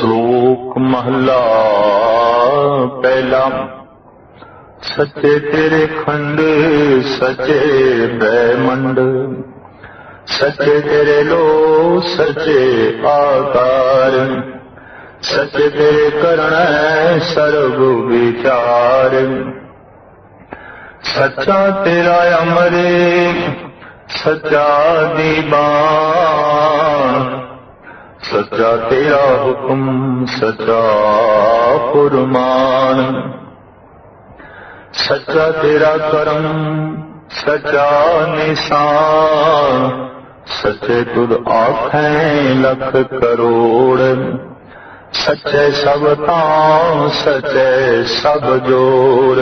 श्लोक महला पहला। सच्चे तेरे खंड सच्चे ब्रह्मंड, सच्चे तेरे लो सच्चे आकार, सच्चे तेरे करण सर्व विचार। सच्चा तेरा अमरे सच्चा दीवान, सच्चा तेरा हुक्म सच्चा फुरमान। सच्चा तेरा करम सच्चा निशान, सच्चे तुद आखें लख करोड़। सच्चे सब तां सच्चे सब जोड़,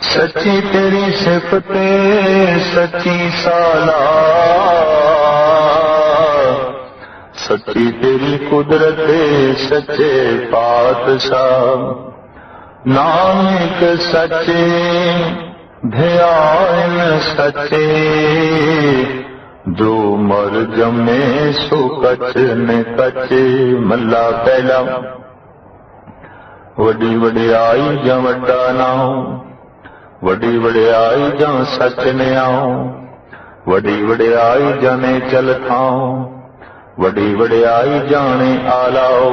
सच्ची तेरी सिफते सच्ची साला, सच्ची तेरी कुदरत सच्चे पातशाह। नानक सच्चे ध्यान सच्चे, जो मर जमे सो कच ने कचे। मल्ला पहला। वडी वडियाई जा वड्डा नाओ, वडी वडियाई जा सच ने आओ। वडी वडियाई जाने चल थाओ, वडी वडियाई जाने आलाओ।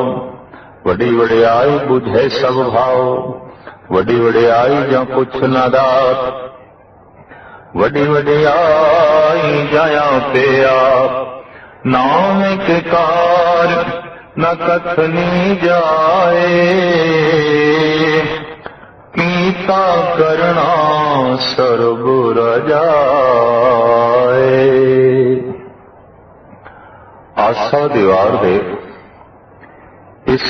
वडी वडियाई बुझे सब भाव, वडी वडियाई जा कुछ न दात। वडी वडियाई जाया पे आप, नानक कार न कथनी जाए। कीता करना सर्व रजाए। आसा दीवार दे इस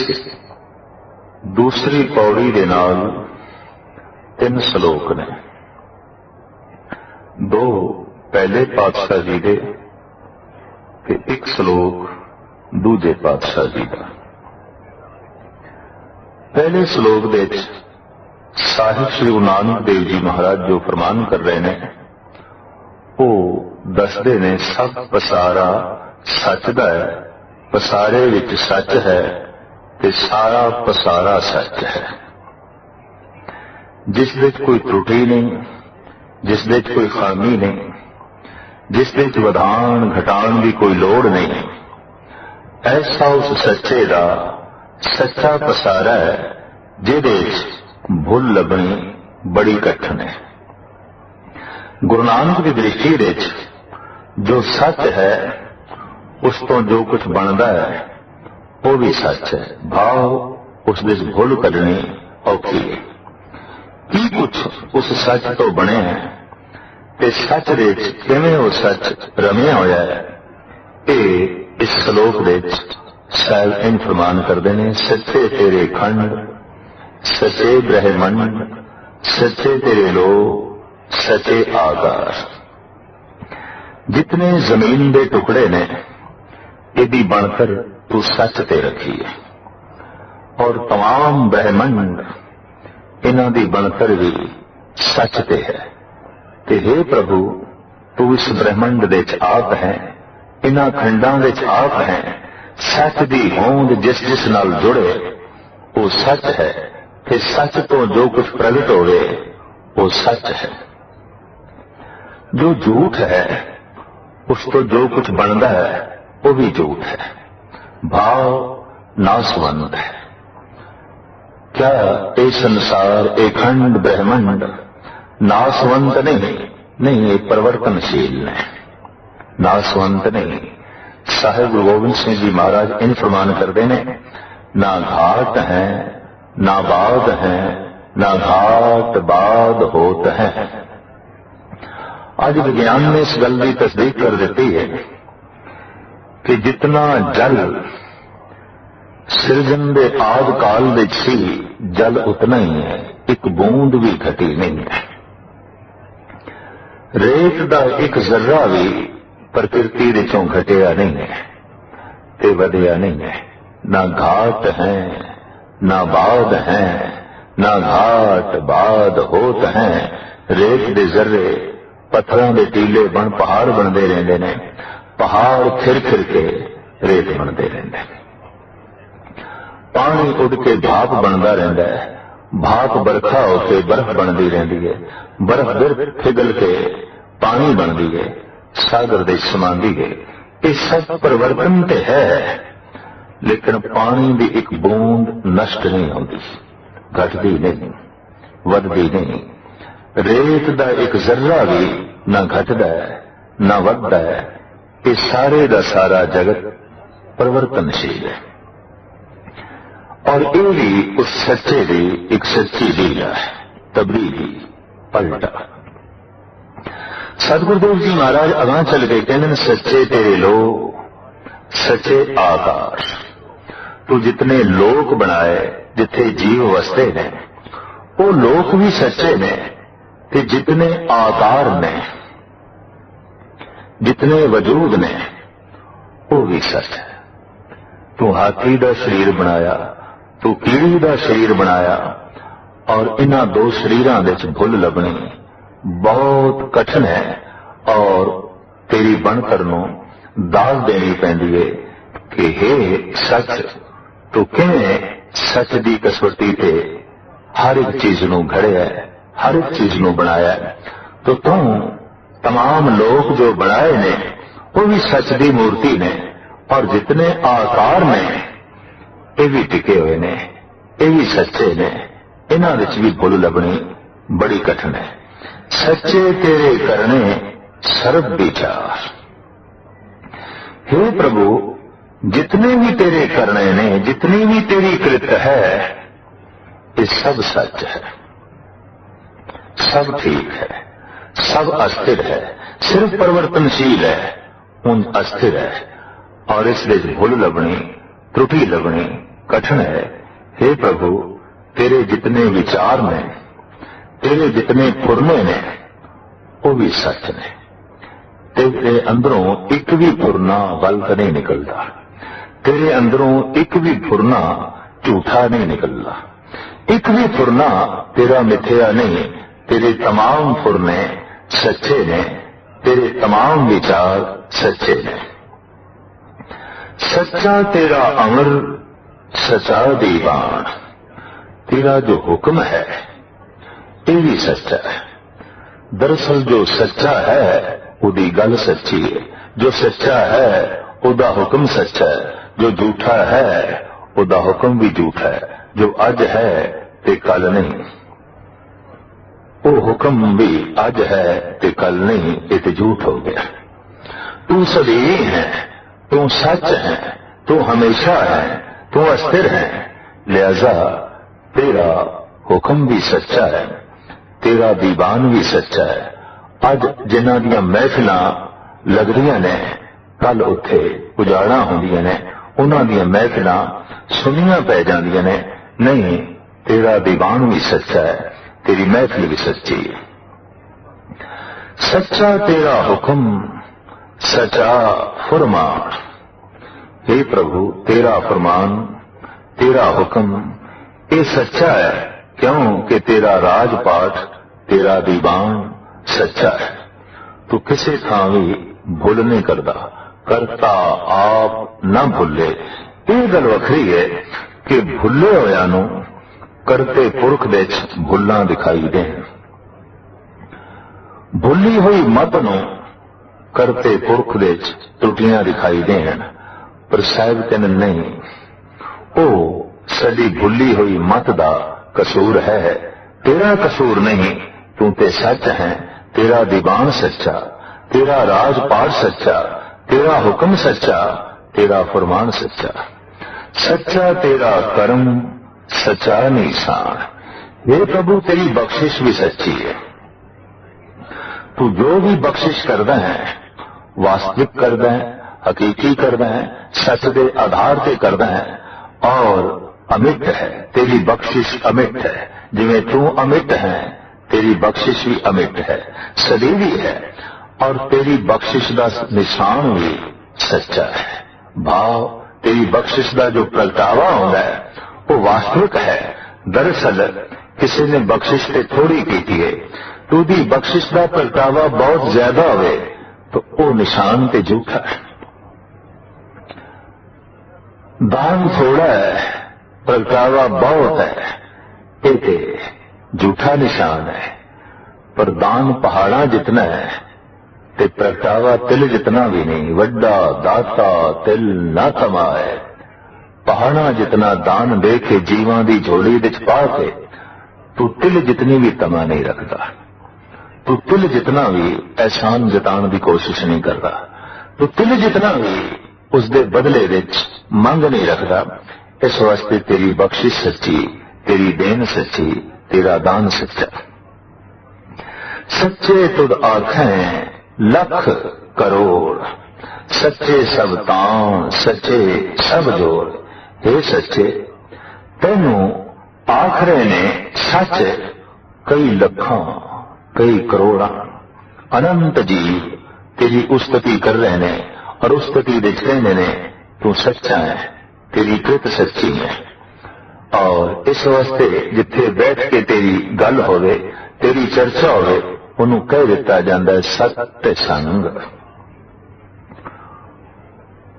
दूसरी पौड़ी दे नाल 3 श्लोक ने। 2 पहले पातशाह जी दे ते 1 श्लोक दूजे पातशाह जी का। पहले श्लोक दे साहिब श्री गुरु नानक देव जी महाराज जो फरमान कर रहे ने, वो दसदे ने सब पसारा सच दा है, पसारे विच सच है ते सारा पसारा सच है। जिस विच कोई त्रुटि नहीं, जिस विच कोई खामी नहीं, जिस विच वधान घटान की कोई लोड़ नहीं, ऐसा उस सच्चे दा सच्चा पसारा है जिहदे भुल लभनी बड़ी कठिन है। गुरु नानक की दृष्टि विच जो सच है उस तो जो कुछ बनता है वो भी सच है। भाव उस विच भुल कढनी औखी है। की कुछ उस सच तो बने हैं ते सच दे किवें वो सच रमिया होया है, ये इस श्लोक विच साहिब इन फरमान करते हैं। सच्चे तेरे खंड सच्चे ब्रह्मंड, सच्चे तेरे लो सच्चे आकार। जितने जमीन के टुकड़े ने यदि बनकर तू सच ते रखी है, और तमाम ब्रह्मंड इन्हां दी बनकर भी सच ते है। ते हे प्रभु, तू इस ब्रह्मंड दे च आप है, इन्हां खंडां दे च आप है। सच दी होंद जिस जिस नाल जुड़े वो सच है, ते सच तो जो कुछ प्रगट होवे वो सच है। जो झूठ है उस तो जो कुछ बनता है वो भी झूठ है। भाव नासवंत है। क्या ये संसार, ये खंड ब्रह्मंड नासवंत नहीं? नहीं, ये परिवर्तनशील है, नासवंत नहीं। साहिब गुरु गोबिंद सिंह जी महाराज इन फरमान करते हैं, ना घाट है ना बाद है, ना घाट बाद होत है। आज विज्ञान ने इस गल की तस्दीक कर दी है कि जितना जल सिरजन के आदि काल दे सी, जल उतना ही है, एक बूंद भी घटी नहीं है। रेत का एक जर्रा भी प्रकृति विचों घटिया नहीं है ते वधिया नहीं है। ना घाट है ना बाद है, ना घाट बाद होत है। रेत दे जर्रे पत्थरों के टीले बन पहाड़ बनते रहते हैं, पहाड़ फिर फिर के रेत बनते रहते हैं। पानी उड़ के भाप बनता रहता है, भाप बरखा होके बर्फ बनती रहती है, बर्फ फिर पिघल के पानी बनती है, सागर दे समांदी है। ये सब परिवर्तन तो है, लेकिन पानी की एक बूंद नष्ट नहीं होती, घटती नहीं, वधदी नहीं। रेत का एक जर्रा भी ना घटता है ना वधदा है। ये सारे का सारा जगत परिवर्तनशील है, और ये भी उस सच्चे की एक सच्ची लीला है, तब्दीली, पलटा। सतगुरुदेव जी महाराज अगां चल के कहते सच्चे तेरे लोग, सच्चे आकार। तू जितने लोक बनाए, जिथे जीव वसते ने, वो लोक भी सच्चे ने, ते जितने आकार ने, जितने वजूद ने, वो भी सच है। तू हाथी का शरीर बनाया, तू कीड़ी का शरीर बनाया, और इन्हां दो शरीरां दे विच भुल लभनी बहुत कठिन है, और तेरी बनतर नूं दास देनी पैंदी है कि हे सच, तू किवें सच की कसौटी ते हर एक चीज नूं घड़िया है, हर एक चीज नूं बनाया है। तो तू तमाम लोग जो बनाए ने वो भी सच की मूर्ति ने, और जितने आकार ने ये भी टिके हुए ने, ये भी सच्चे ने, इन्हां विच भी भुल लभनी बड़ी कठिन है। सच्चे तेरे करने सर्व विचार। हे प्रभु, जितने भी तेरे करने ने, जितनी भी तेरी कृत है, ये सब सच है, सब ठीक है, सब अस्थिर है। सिर्फ परिवर्तनशील है, उन अस्थिर है, और इस विच भुल लभनी, त्रुटि लभनी कठिन है। हे प्रभु, तेरे जितने विचार ने, तेरे जितने फुरने ने, वो भी सच ने। तेरे अंदरों एक भी फुरना गलत नहीं निकलता, तेरे अंदरों एक भी फुरना झूठा नहीं निकलता, एक भी फुरना तेरा मिथ्या नहीं। तेरे तमाम फुरने सच्चे ने, तेरे तमाम विचार सच्चे ने। सच्चा तेरा अमर, सच्चा दीवान। तेरा जो हुक्म है ये भी सच्चा है। दरअसल जो सच्चा है उदी गल सच्ची है, जो सच्चा है उदा हुक्म सच्चा है, जो झूठा है उदा हुक्म भी झूठा है। जो अज है ते कल नहीं, वो हुक्म भी अज है ते कल नहीं, ये ते झूठ हो गया। तू सदैव है, तू सच है, तू हमेशा है, तू अस्थिर है, लिहाजा तेरा हुक्म भी सच्चा है, तेरा दीवान भी सच्चा है। अज जिन्हां दियां महफिलां लगदियां ने, कल उत्थे उजाड़ा होंदियां ने, उन्हां दियां महफिलां सुनियां पै जांदियां ने। नहीं, तेरा दीवान भी सच्चा है, तेरी महफिल भी सच्ची है। सच्चा तेरा हुक्म, सच्चा फरमान। हे प्रभु, तेरा फरमान, तेरा हुक्म ये सच्चा है, क्यों कि तेरा राजपाट, तेरा दीवान सच्चा है। तू किसी थां भी भुल नहीं करता, करता आप ना भुले। ये गल वखरी है कि भुले होया नूं करते पुरख दे भुल्लां दिखाई देन, भुली हुई मत नूं करते पुरख दे त्रुटियां दिखाई देन। पर साहिब कहन नहीं, ओ सदी भुली हुई मत दा कसूर है, तेरा कसूर नहीं। तू ते सच है, तेरा दीवान सच्चा, तेरा राजपाट सच्चा, तेरा हुक्म सच्चा, तेरा फरमान सच्चा। सच्चा तेरा कर्म, सच्चा निशान। हे प्रभु, तेरी बख्शिश भी सच्ची है। तू जो भी बख्शिश करदा है वास्तविक करदा है, हकीकी करदा है, सच के आधार से करदा है, और अमिट है। तेरी बख्शिश अमिट है, जिवें तू अमिट है तेरी बख्शिश भी अमिट है, सदैवी है। और तेरी बख्शिश का निशान भी सच्चा है। भाव तेरी बख्शिश का जो प्रगटावा होता है वो वास्तविक है। दरअसल किसी ने बख्शिश ते थोड़ी की है, तो दी बख्शिश का प्रगटावा बहुत ज्यादा होवे तो वो निशान ते झूठा है। दान थोड़ा है प्रगटावा बहुत है, ये ते झूठा निशान है। पर दान पहाड़ा जितना है ते प्रगटावा तिल जितना भी नहीं। वड्डा दाता तिल ना कमाए। पहाड़ा जितना दान दे के जीवां दी झोली विच पा के तू तिल जितनी भी तमा नहीं रखता। तू तिल जितना भी एहसान जताने की कोशिश नहीं करता। तू तिल जितना भी उसके बदले विच मंग नहीं रखता। इस वास्ते तेरी बख्शिश सच्ची, तेरी देन सच्ची, तेरा दान सच्चा। सच्चे तुद आखें लख करोड़, सच्चे सब तान, सच्चे सब जोड़। हे सच्चे, तेनू आखरे ने सच कई लखां कई करोड़ा अनंत जीव तेरी उस्तति कर रहे ने और उस्तति दे कहने ने तू सच्चा है, तेरी कृत सच्ची है। और इस वास्ते जिथे बैठ के तेरी गल होवे, तेरी चर्चा होवे, उन्होंने कह दिता जाता है सत्य संग।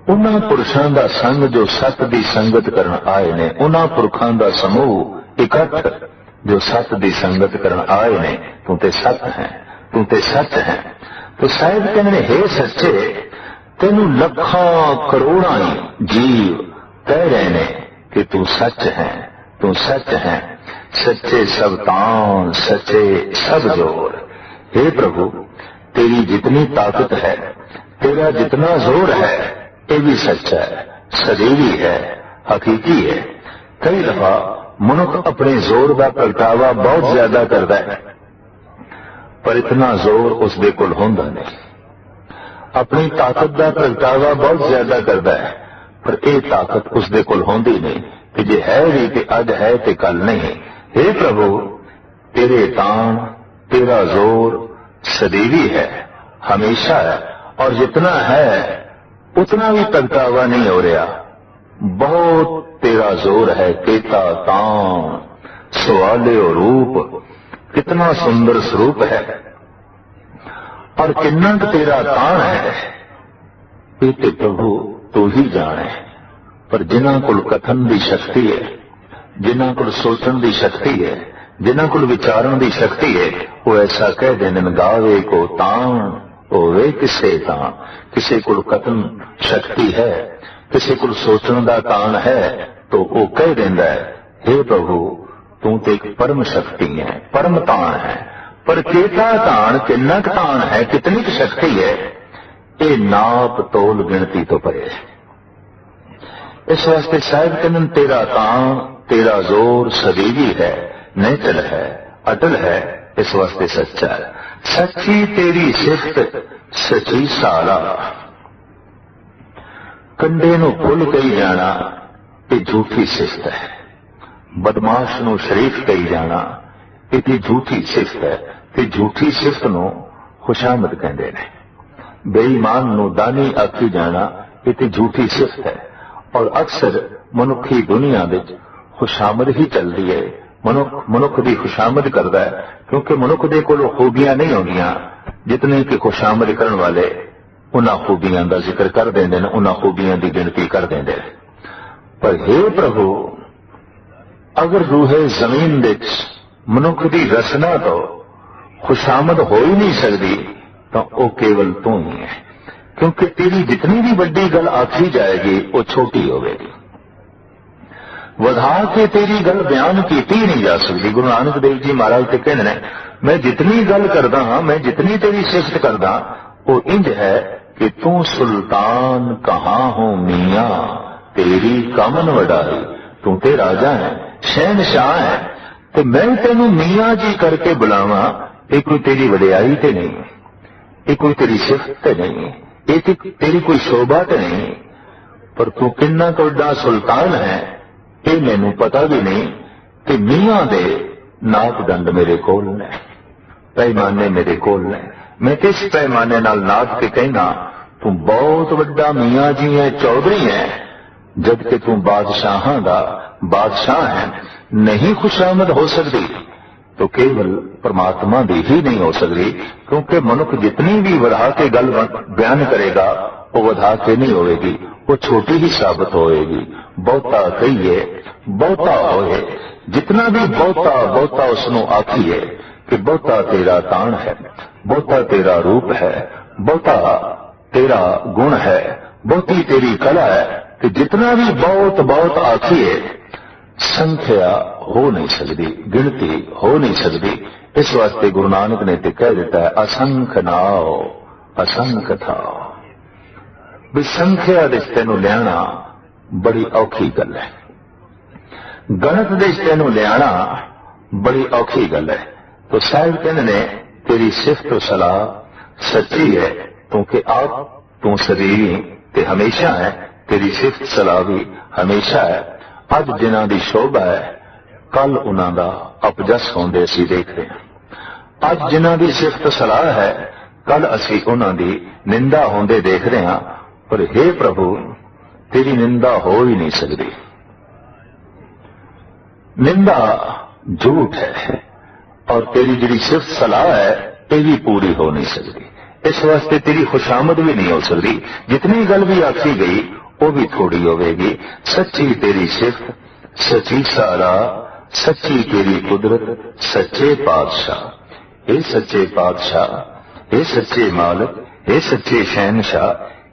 उन्हां पुरुषां दा संग जो सत दी संगत करन आए ने, उन्हां पुरखां दा समूह इकट्ठ जो सत दी संगत करन आए ने, तू ते सत है, तू ते सच है। तो शायद कहने हे सच्चे, तेनू लखां करोड़ां जीव कह रहे ने कि तू सच है, तू सच है। सच्चे सब तान, सच्चे सब जोर। हे प्रभु, तेरी जितनी ताकत है, तेरा जितना जोर है, ये भी सच्चा है, सदैवी है, हकीकी है। कई दफा मनुख अपने जोर का प्रगटावा बहुत ज्यादा करता है, पर इतना जोर उसके कोल होंदा नहीं। अपनी ताकत का प्रगटावा बहुत ज्यादा करता है, पर यह ताकत उसके कोल होंदी नहीं कि जे है भी ते अज है ते कल नहीं। हे प्रभु, तेरे तान, तेरा जोर सदैवी है, हमेशा है, और जितना है उतना भी प्रगटावा नहीं हो रहा। बहुत तेरा जोर है, केता तान, सवाले और रूप, कितना सुंदर स्वरूप है और कितना तेरा तान है, ये ते प्रभु तू ही जाने। पर जिन्हां कोल कथन की शक्ति है, जिन्हां कोल सोचण की शक्ति है, जिन्हां कोल विचारण की शक्ति है, वो ऐसा कह देने गावे को तान होवे किसे तान। किसी को कथन शक्ति है, किसी को सोचण का तान है, तो वो कह देंदा है हे प्रभु तू तो एक परम शक्ति है, परम तान है। पर केता तान, किन्ना तान है, कितनी शक्ति है, ये नाप तोल गिनती तो परे है। इस वास्ते शायद कहन तेरा तान, तेरा जोर सदैवी है, निचल है, अटल है, इस वास्ते सच्चा है। सच्ची तेरी सिफत सची साला, कंडे नूं फुल कही जाना ये झूठी सिफत है। बदमाश नूं शरीफ कही जाना ये झूठी सिफत है, ते झूठी सिफत नूं खुशामद कहंदे ने। बेईमान नूं दानी आखी जाना ये झूठी सिफत है। और अक्सर मनुखी दुनिया विच खुशामद ही चलती है। मनुख की खुशामद करता है, क्योंकि मनुख दे कोल खूबियां नहीं होंदियां जितने कि खुशामद करने वाले उन्हां खूबियां का जिक्र कर देंदे ने, उन्हां खूबियां की गिनती कर देंदे। पर हे प्रभु, अगर रूहे जमीन विच मनुख की रचना तो खुशामद हो ही नहीं सकती, तो वह केवल तू ही है। क्योंकि तेरी जितनी भी बड़ी गल आखी जाएगी वो छोटी होगी, वधा के तेरी गल बयान की नहीं जा सकती। गुरु नानक देव जी महाराज तो कहते हैं, मैं जितनी गल करदा हाँ, मैं जितनी तेरी सिफत करदा, वो इंज है कि तू सुल्तान कहाँ हो मियाँ, तेरी कामन वडाई। तू ते राजा है, शहनशाह है, तो मैं तेनू मियाँ जी करके बुलावा, ये कोई तेरी वडियाई ते नहीं, ये कोई तेरी सिफत ते नहीं, ये तेरी कोई शोभा ते नहीं। पर तू किन्ना वड्डा सुल्तान है ये मैनू पता भी नहीं कि मियाँ दे नाप दंड मेरे कोल ने, पैमाने मेरे कोल ने। मैं किस पैमाने नाल नाप के कहना तू बहुत वड्डा मियाँ जी है, चौधरी है, जबकि तू बादशाहां दा बादशाह है। नहीं खुशामद हो सकती तो केवल परमात्मा दी ही नहीं हो सकती, क्योंकि मनुख जितनी भी बढ़ा के गल बयान करेगा वो वधा के नहीं होएगी, वो छोटी ही साबित होएगी। बहुता कहिए बहुता होए, जितना भी बहुता बहुता उसनों आखिए कि बहुता तेरा ताण है, बहुता तेरा रूप है, बहुता तेरा गुण है, बहुती तेरी कला है, कि जितना भी बहुत बहुत आखिए संख्या हो नहीं सकती, गिनती हो नहीं सकती। इस वास्ते गुरु नानक ने तो कह दिता है असंख नाओ असंख था। भी संख्या दे तेनों लियाना बड़ी औखी गल है, गणत दे तेनों लियाना बड़ी औखी गल है। तो साहिब कहने ने तेरी सिफत सलाह सच्ची है, क्योंकि आप तू शरीरी ते हमेशा है, तेरी सिफत सलाह भी हमेशा है। अज जिन्हां दी शोभा है, कल उन्हां दा अपजस होंदे असीं देख रहे हैं। अज जिन्हां दी सिफत सलाह है, कल असीं उन्हां दी निंदा होंदे देख रहे हैं। पर हे प्रभु, तेरी निंदा हो ही नहीं सकती। निंदा झूठ है और तेरी जिहड़ी सिफत सलाह है ये भी पूरी हो नहीं सकती। इस वास्ते तेरी खुशामद भी नहीं हो सकती। जितनी गल भी आखी गई वो भी थोड़ी होगी। सच्ची तेरी सिफत, सच्ची सारा, सच्ची तेरी कुदरत, सच्चे पातशाह, हे सच्चे पातशाह, हे सच्चे मालिक, हे सच्चे शहनशाह,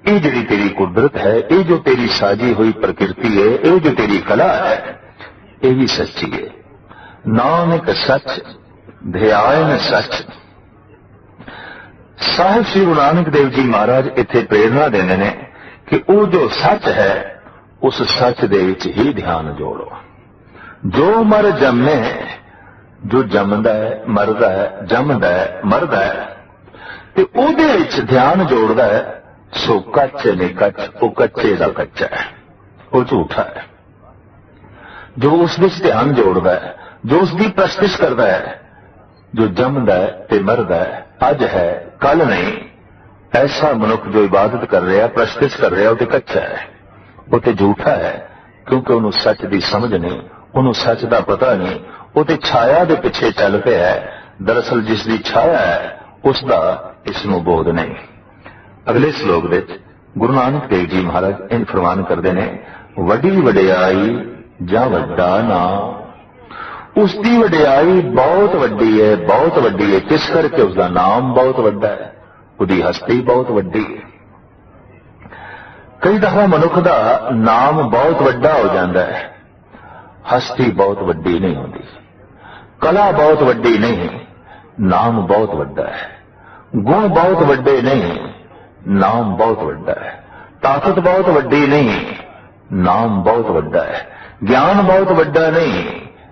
ये जिहड़ी तेरी कुदरत है, ये जो तेरी साजी हुई प्रकृति है, ये जो तेरी कला है, ये भी सच्ची है। नानक सच ध्यान सच। साहिब श्री गुरु नानक देव जी महाराज इत्थे प्रेरणा देंदे ने कि वो जो सच है उस सच दे विच ही ध्यान जोड़ो। जो मर जमे, जो जमदा है मरदा है, जमदा है मरदा है, ते उहदे विच ध्यान जोड़दा है, सो कच्च ने कच्च, वो कच्चे दा कच्चा है, वो झूठा है। जो उस विच ध्यान जोड़दा है, जो उसकी प्रस्तिश करदा है, जो जमदा है ते मरदा है, अज है कल नहीं, ऐसा मनुख जो इबादत कर रहा, प्रस्तिश कर रहा, वो कच्चा है, वो तो झूठा है। क्योंकि उन्होंने सच की समझ नहीं, उन्होंने सच का पता नहीं, वो तो छाया के पिछे चल पे है। दरअसल जिसकी छाया है उसका इसनों बोध नहीं। अगले श्लोक विच गुरु नानक देव जी महाराज इन फरमान करते हैं, वडी वडियाई जा वड्डा नाम। उसकी वडियाई बहुत वड्डी है, बहुत वड्डी है। किस करके? उसका नाम बहुत वड्डा है, उसकी हस्ती बहुत वड्डी है। कई दफा मनुख का नाम बहुत वड्डा हो जाता है, हस्ती बहुत वड्डी नहीं होती, कला बहुत वड्डी नहीं, नाम बहुत वड्डा है, गुण बहुत वड्डे नहीं, नाम बहुत वड्डा है, ताकत बहुत वड्डी नहीं, नाम बहुत वड्डा है, ज्ञान बहुत वड्डा नहीं,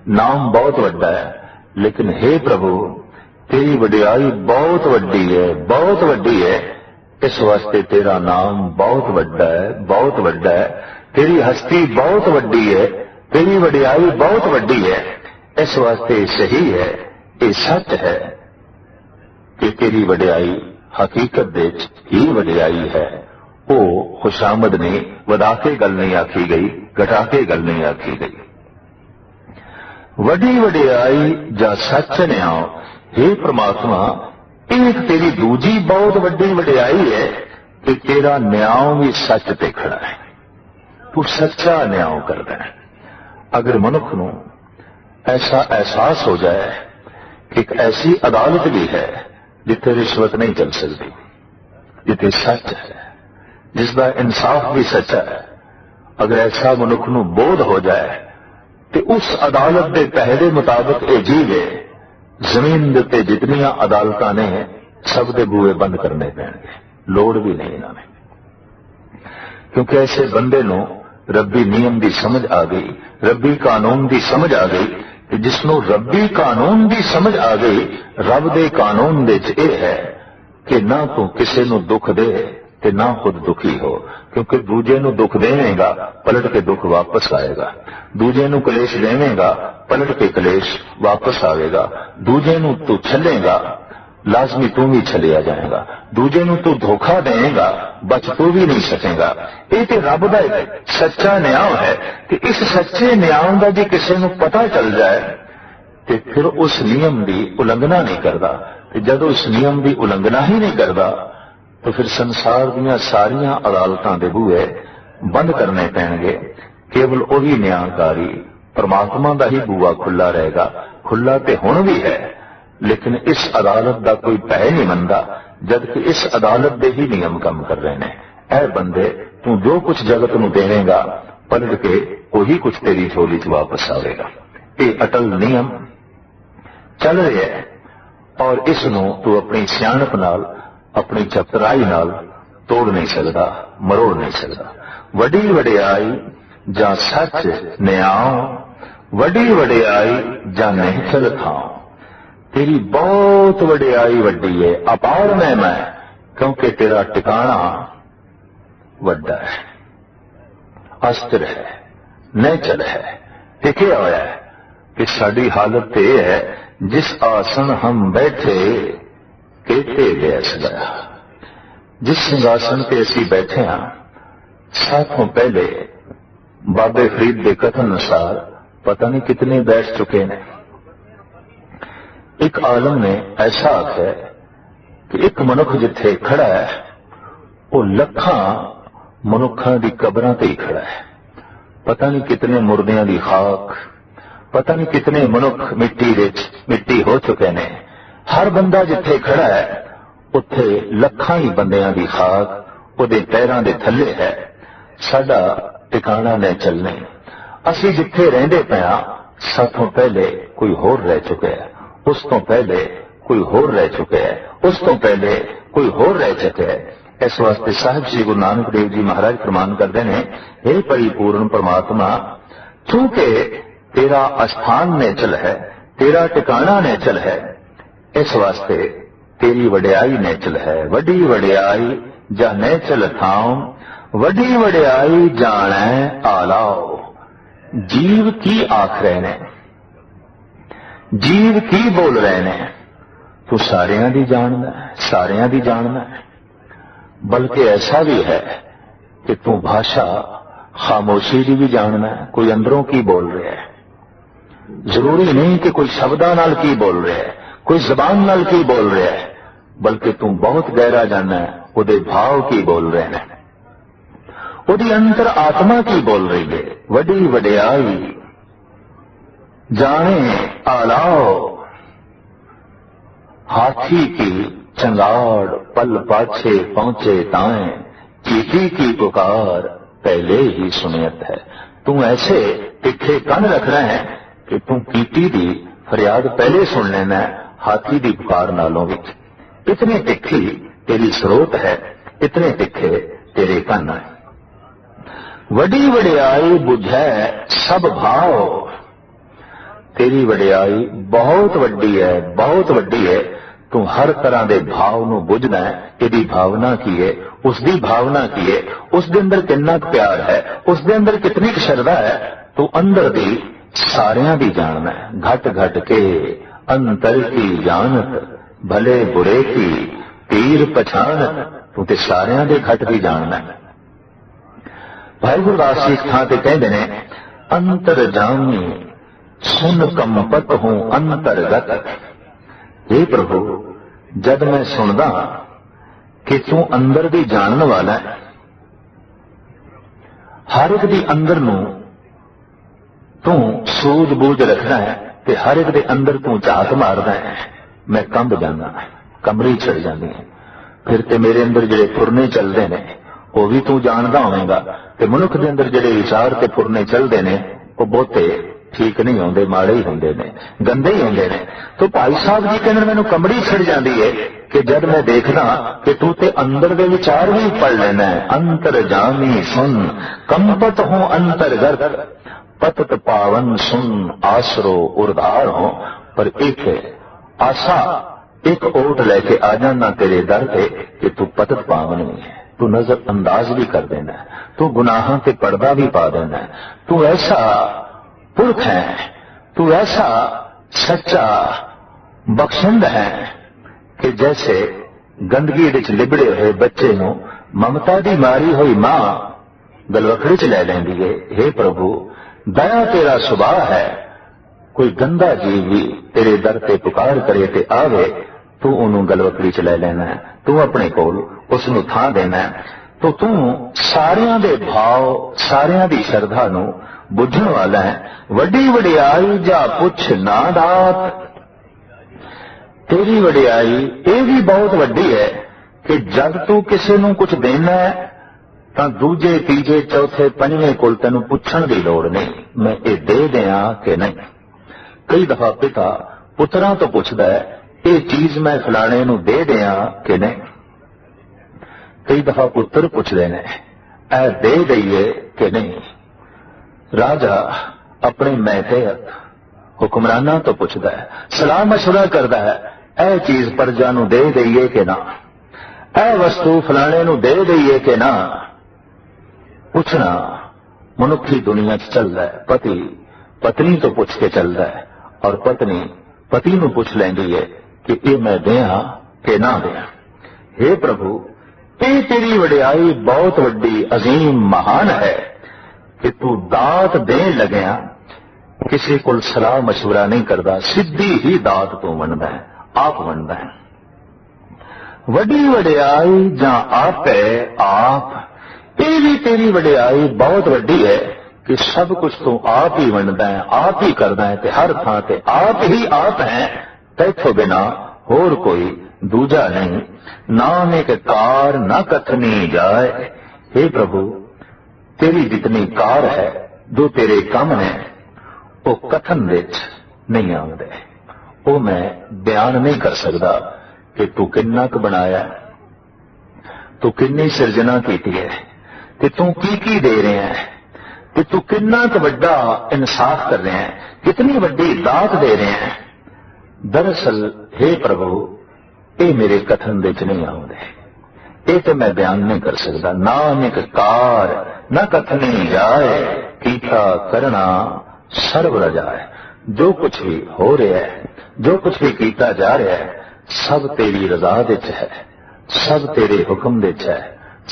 नाम बहुत वड्डा है। लेकिन हे प्रभु, तेरी वडियाई बहुत वड्डी है, बहुत वड्डी है। इस वास्ते तेरा नाम बहुत वड्डा है, बहुत वड्डा है। तेरी हस्ती बहुत वड्डी है, तेरी वडियाई बहुत वड्डी है। इस वास्ते सही है, ये सच है कि तेरी वडियाई हकीकत दे ही वडियाई है। वो खुशामद ने वधा के गल नहीं आखी गई, घटा के गल नहीं आखी गई। वडी वडियाई जा सच न्याओ। हे परमात्मा, एक तेरी दूजी बहुत वड्डी वडियाई है कि तेरा न्याय भी सच ते खड़ा है, तू सच्चा न्याय करदा है। अगर मनुख नूं ऐसा एहसास हो जाए कि एक ऐसी अदालत भी है जिथे रिश्वत नहीं चल सकती, जिथे सच है, जिसका इंसाफ भी सच्चा है, अगर ऐसा मनुख नूं बोध हो जाए तो उस अदालत के पहले मुताबिक ये जीवे, जमीन के उत्ते जितनियां अदालतां ने सब दे बूहे बंद करने पैणगे, लोड़ भी नहीं इन्होंने। क्योंकि ऐसे बंदे नूं रब्बी नियम की समझ आ गई, रब्बी कानून की समझ आ गई कि जिसनों रब्बी कानून की समझ आ गई, रब दे कानून दे च यह है कि ना तू किसी नूं दुख दे ते ना खुद दुखी हो। क्योंकि दूजे नूं दुख देवेगा, पलट के दुख वापस आएगा। दूजे नूं कलेश देवेगा, पलट के कलेश वापस आएगा। दूजे नूं तू छलेगा, लाजमी तू भी छलिया जाएगा। दूजे नूं तू धोखा देगा, बच तू भी नहीं सकेगा। ये तो रब दा सच्चा न्याय है कि इस सच्चे न्याय का जो किसी नूं पता चल जाए तो फिर उस नियम की उलंघना नहीं करता। जब उस नियम की उलंघना ही नहीं करता तो फिर संसार दीयां सारियां अदालतां दे बूहे बंद करने पैणगे। केवल वही न्यायकारी परमात्मा का ही बूआ खुला रहेगा। खुला तो हुण भी है, लेकिन इस अदालत का कोई भय नहीं मनता, जबकि इस अदालत के ही नियम काम कर रहे हैं। ऐ बंदे, तू जो कुछ जगत नूं देवेगा पलट के वही कुछ तेरी झोली च वापस आवेगा। ये अटल नियम चल रहा है और इसनूं तू अपनी सियाणप नाल, अपनी चतुराई नाल तोड़ नहीं सकता, मरोड़ नहीं सकता। वडी वडियाई जां सच न्याय, वडी वडियाई जां निहचल थां। तेरी बहुत वडियाई वड्डी है, अपार महिमा है, क्योंकि तेरा टिकाणा वड्डा है, अस्थिर है, निहचल है, टिके होया है। कि साडी हालत तो यह है, जिस आसन हम बैठे केते बैस गया। जिस सिंहासन पे असी बैठे हाँ, साथों पहले बाबे फरीद के कथन अनुसार पता नहीं कितने बैठ चुके हैं। एक आलम ने ऐसा आख्या कि एक मनुख जिथे खड़ा है वो लखां मनुखां दी कबरां ते ही खड़ा है। पता नहीं कितने मुर्दियां दी खाक, पता नहीं कितने मनुख मिट्टी हो चुके ने। हर बंदा जिथे खड़ा है उत्थे लखां ही बंदियां दी खाक उहदे पैरां दे थल्ले है। साडा टिकाणा ने चलने, असी जिथे रहिंदे पिया साथों पहले कोई होर रह चुका है, उस तो पहले कोई होर रह चुका है, उस तो पहले कोई होर रह चुका है। इस वास्ते साहिब श्री गुरु नानक देव जी महाराज फरमान करते हैं, हे परिपूर्ण परमात्मा, चूंकि तेरा अस्थान नेचल है, तेरा टिकाणा नेचल है, इस वास्ते तेरी वडियाई नेचल है। वडी वडियाई जा नेचल थाम, वडी वडियाई जाने आलाओ। जीव की आख रहे ने, जीव की बोल रहे ने, तू सारियां दी जानदा है, सारियां दी जानदा है। बल्कि ऐसा भी है कि तू भाषा खामोशी की भी जानना है, कोई अंदरों की बोल रहा है। जरूरी नहीं कि कोई शब्दां नाल की बोल रहा है, कोई जबान नाल की बोल रहा है, बल्कि तू बहुत गहरा जानना है उहदे भाव की बोल रहे हैं, उहदी अंतर आत्मा की बोल रही है। वडी वडियाई जाने आलाओ, हाथी की चंगाड़ पल पाछे पहुंचे ताएं, चीटी की पुकार पहले ही सुनियत है। तू ऐसे तिखे कन रख रहे हैं कि तू कीटी दी फरियाद पहले सुन लेना है हाथी दी पुकार नालों विच। इतने तिखी तेरी स्रोत है, इतने तिखे तेरे कन है। वडी वडियाई बुझै सब भाव, तेरी वडियाई बहुत वड्डी है, बहुत वड्डी है। तू हर तरह के भाव नूं बुझदा है। इहदी भावना की है, उसकी भावना की है, उसके अंदर कितना प्यार है, उसके अंदर कितनी श्रद्धा है, तू अंदर दी सारियां दी जानना है। घट घट के अंतर की जानत, भले बुरे की तीर पछाणत, तू ते सारियां दे घट दी जानना है। भाई गुरदास जी इस थां ते कहंदे ने, अंतर जामी सुन कंपत हूं अंतरगत। हे प्रभु, जद मैं सुनदा कि तू अंदर दी जानन वाला है, हर एक दी अंदर नूं तू सूझ-बूझ रखना है ते हर एक दे अंदर तू झात मारदा है, मैं कंब जाना, कमरी चढ़ जाती है। फिर ते मेरे अंदर जिहड़े फुरने चलते ने वो भी तू जानदा होवेगा, ते मनुख दे अंदर जिहड़े विचार ते फुरने चलते ने वो बहुते ठीक नहीं होंदे, माड़े ही होंदे ने, गंदे ही होंदे ने। तो भाई साहब जी कहने मैनू कमड़ी छड़ जाती है कि जब मैं देखना कि तू ते अंदर दे विचार भी पढ़ लेना है। अंतर जामी सुन कंपत हो अंतरगत, पतत पावन सुन आसरो उर्धार हो। पर एक आशा, एक ओट लेके आ जाना तेरे दर पे कि तू पतत पावन भी है, तू नजर अंदाज भी कर देना है, तू गुनाहों पे पर्दा भी पा देना है। तू ऐसा पुरख है, तू ऐसा सच्चा बख्शिंद है कि जैसे गंदगी विच लिबड़े हुए बच्चे नूं ममता दी मारी हुई मां गलवखड़ी च लै लैंदी है। हे प्रभु, दया तेरा सुभाव है, कोई गंदा जीव भी तेरे दर ते पुकार करे ते आवे तू उन्होंने गलवकड़ी च लै लेना है, तू अपने कोल उसनूं थां देना है, तो तू सारियां दे भाव सारियां दी श्रद्धा नूं बुझण वाला है। वड्डी वडियाई जा पुछ ना दात, तेरी वडियाई ये भी बहुत वड्डी है कि जब तू किसी नूं कुछ देना है तो दूजे तीजे चौथे पंजवें कोल तैनूं पुछण दी लोड़ नहीं, मैं ये दे दियां कि नहीं। कई दफा पिता पुत्रां तो पुछदा है ये चीज मैं फलाणे नूं दे दियां कि नहीं। कई दफा पुत्र पुछदे ने ऐ दे दईए कि नहीं। राजा अपने महतेहत हुक्मराना तो पुछदा है, सलाह मशवरा करदा है ऐ चीज प्रजा नूं दे दईए कि ना, ऐ वस्तु फलाणे नूं दे दईए कि ना। पुछना मनुखी दुनिया च चलदा है। पति पत्नी तो पुछ के चलदा है और पत्नी पति नूं पुछ लैंदी है कि ये मैं दें कि ना दें। हे प्रभु, ये तेरी वडियाई बहुत वड्डी अजीम महान है कि तू दात देन लगया किसी को सलाह मशवरा नहीं करता, सीधी ही दात तू वंडदा है, आप वंडदा है। वड्डी वडियाई जां आपे आप, ये भी तेरी वडियाई बहुत वड्डी है कि सब कुछ तू आप ही वंडदा है, आप ही करदा है, ते हर थां ते आप ही आप है, तैथों बिना होर कोई दूजा नहीं। नाम एक कार न कथनी जाए। हे प्रभु, तेरी जितनी कार है, जो तेरे काम है, वो कथन विच नहीं आउंदे, वो मैं बयान नहीं कर सकता कि तू किन्ना क बनाया, तू किन्नी सिरजना कीती है, कि तू की दे रहे हैं, कि तू किन्ना क वड्डा इंसाफ कर रहे हैं, कितनी वड्डी दात दे रहे हैं। दरअसल हे प्रभु, ये मेरे कथन विच नहीं आउंदे, ये तो मैं बयान नहीं कर सकता। नाम एक कार न कथनी जाए, कीता करना सर्व रजाए। जो कुछ भी हो रहा है, जो कुछ भी कीता जा रहा है, सब तेरी रजा विच है, सब तेरे हुक्म विच है,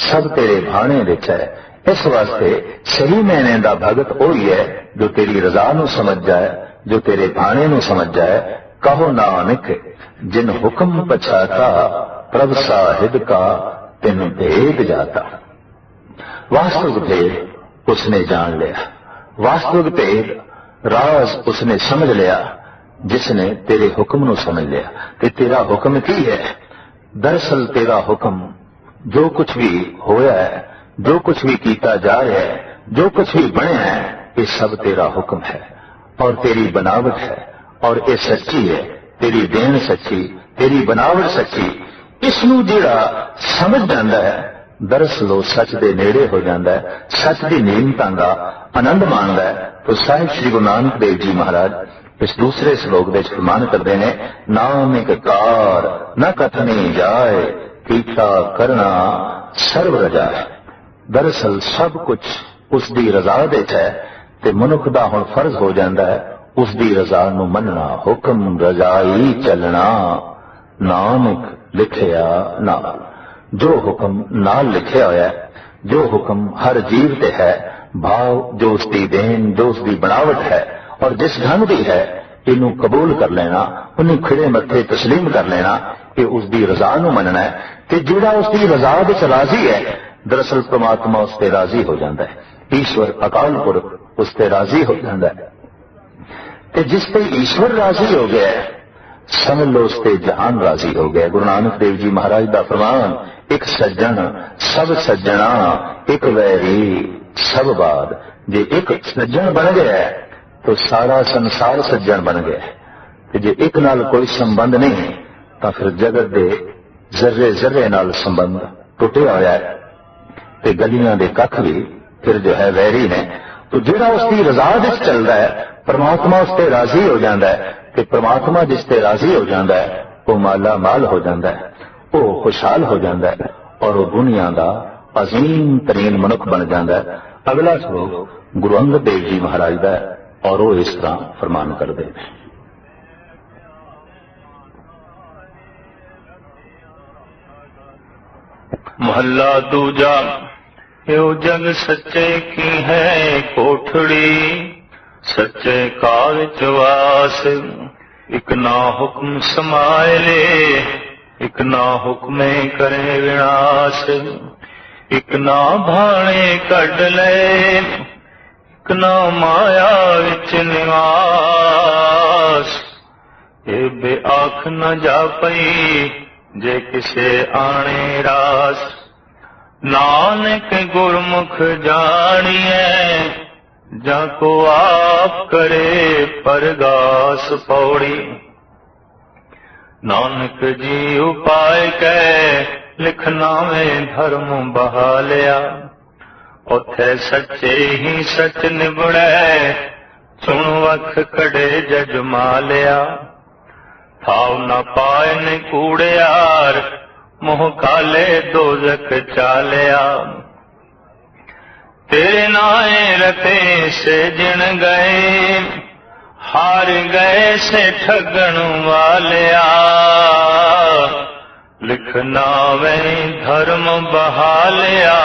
सब तेरे भाणे विच है। इस वास्ते सही मैने दा भगत वही है जो तेरी रजा नूं समझ जाए, जो तेरे भाणे नूं समझ जाए। कहो नानक जिन हुक्म पछाता, प्रभ साहिब का तिन भेद जाता। वास्तविक भेद उसने जान लिया, वास्तविक भेद राज उसने समझ लिया, जिसने तेरे हुक्म नूं समझ लिया। कि तेरा हुक्म की है? दरअसल तेरा हुक्म जो कुछ भी होया है, जो कुछ भी कीता जा रहा है, जो कुछ भी बने है, ये सब तेरा हुक्म है और तेरी बनावट है, और ये सच्ची है, तेरी देन सच्ची, तेरी बनावट सच्ची। इसनू जिहड़ा समझ जाता है, दरअसल वो सच दे नेड़े हो जाता है, सच की नीमता का आनंद मानता है। तो साहिब श्री गुरु नानक देव जी महाराज इस दूसरे श्लोक में फरमान करते हैं, नाम एक कार न कथनी जाए, कीता करना सर्व रजा है। दरअसल सब कुछ उसकी रजा विच है, ते मनुख दा हुण फर्ज हो जाता है उसकी रजा नूं मनना। हुक्म रजाई चलना, नानक लिखिया नाल। जो हुक्म नाल लिखिया होया है, जो हुक्म हर जीव ते है, भाव जो उसकी देन, जो उसकी बनावट है और जिस ढंग की है, इनू कबूल कर लेना, उन्हें खिड़े मत्थे तस्लीम कर लेना कि उसकी रजा नूं मनना है। कि जिहड़ा उसकी रजा विच राजी है, दरअसल परमात्मा उस ते राजी हो जाता है। ईश्वर अकाल पुरख उस ते राजी हो जाता है। कि जिस पे ईश्वर राजी हो गया है, समझ लो उस ते जहान राजी हो गया। गुरु नानक देव जी महाराज का फरमान, एक सज्जन सब सज्जना, एक वैरी सब बाद। जे एक सज्जन बन गया है तो सारा संसार सज्जन बन गया है। जे एक नाल कोई संबंध नहीं तो फिर जगत दे जर्रे जर्रे नाल संबंध टुटिया होया है, ते गलियां दे कख भी फिर जो है वैरी ने। तो जिहड़ा उसकी रजा विच चलदा है, परमात्मा उस ते राजी हो जाता है। कि परमात्मा जिस ते राजी हो जाता है, वो माला माल हो जाता है, वो खुशहाल हो जाता है और वो दुनिया का अजीम तरीन मनुख बन जाता है। अगला श्लोक गुरु अंगद देव जी महाराज का है और वो इस तरह फरमान करते हैं। महला दूजा, यो जग सच्चे की है कोठड़ी, सच्चे का विच वास, इक ना हुक्म समाए ले, इक ना हुक्मे करे विनाश, इक ना भाणे कढ ले, इक ना माया विच निवास। ए बे आख न जापई जे किसे आणे रास, नानक गुरमुख जानिए जाको आप करे परगास पौड़ी। नानक जी उपाय कै लिखना में धर्म बहालिया, उथे सच्चे ही सच निबड़े सुन वख कड़े जज मालिया। थाव न पाए न कूड़ियार मुँह काले दोजक चालिया। तेरे नाए रते से जिन गए, हार गए से ठगन वालिया। लिखना में धर्म बहालिया,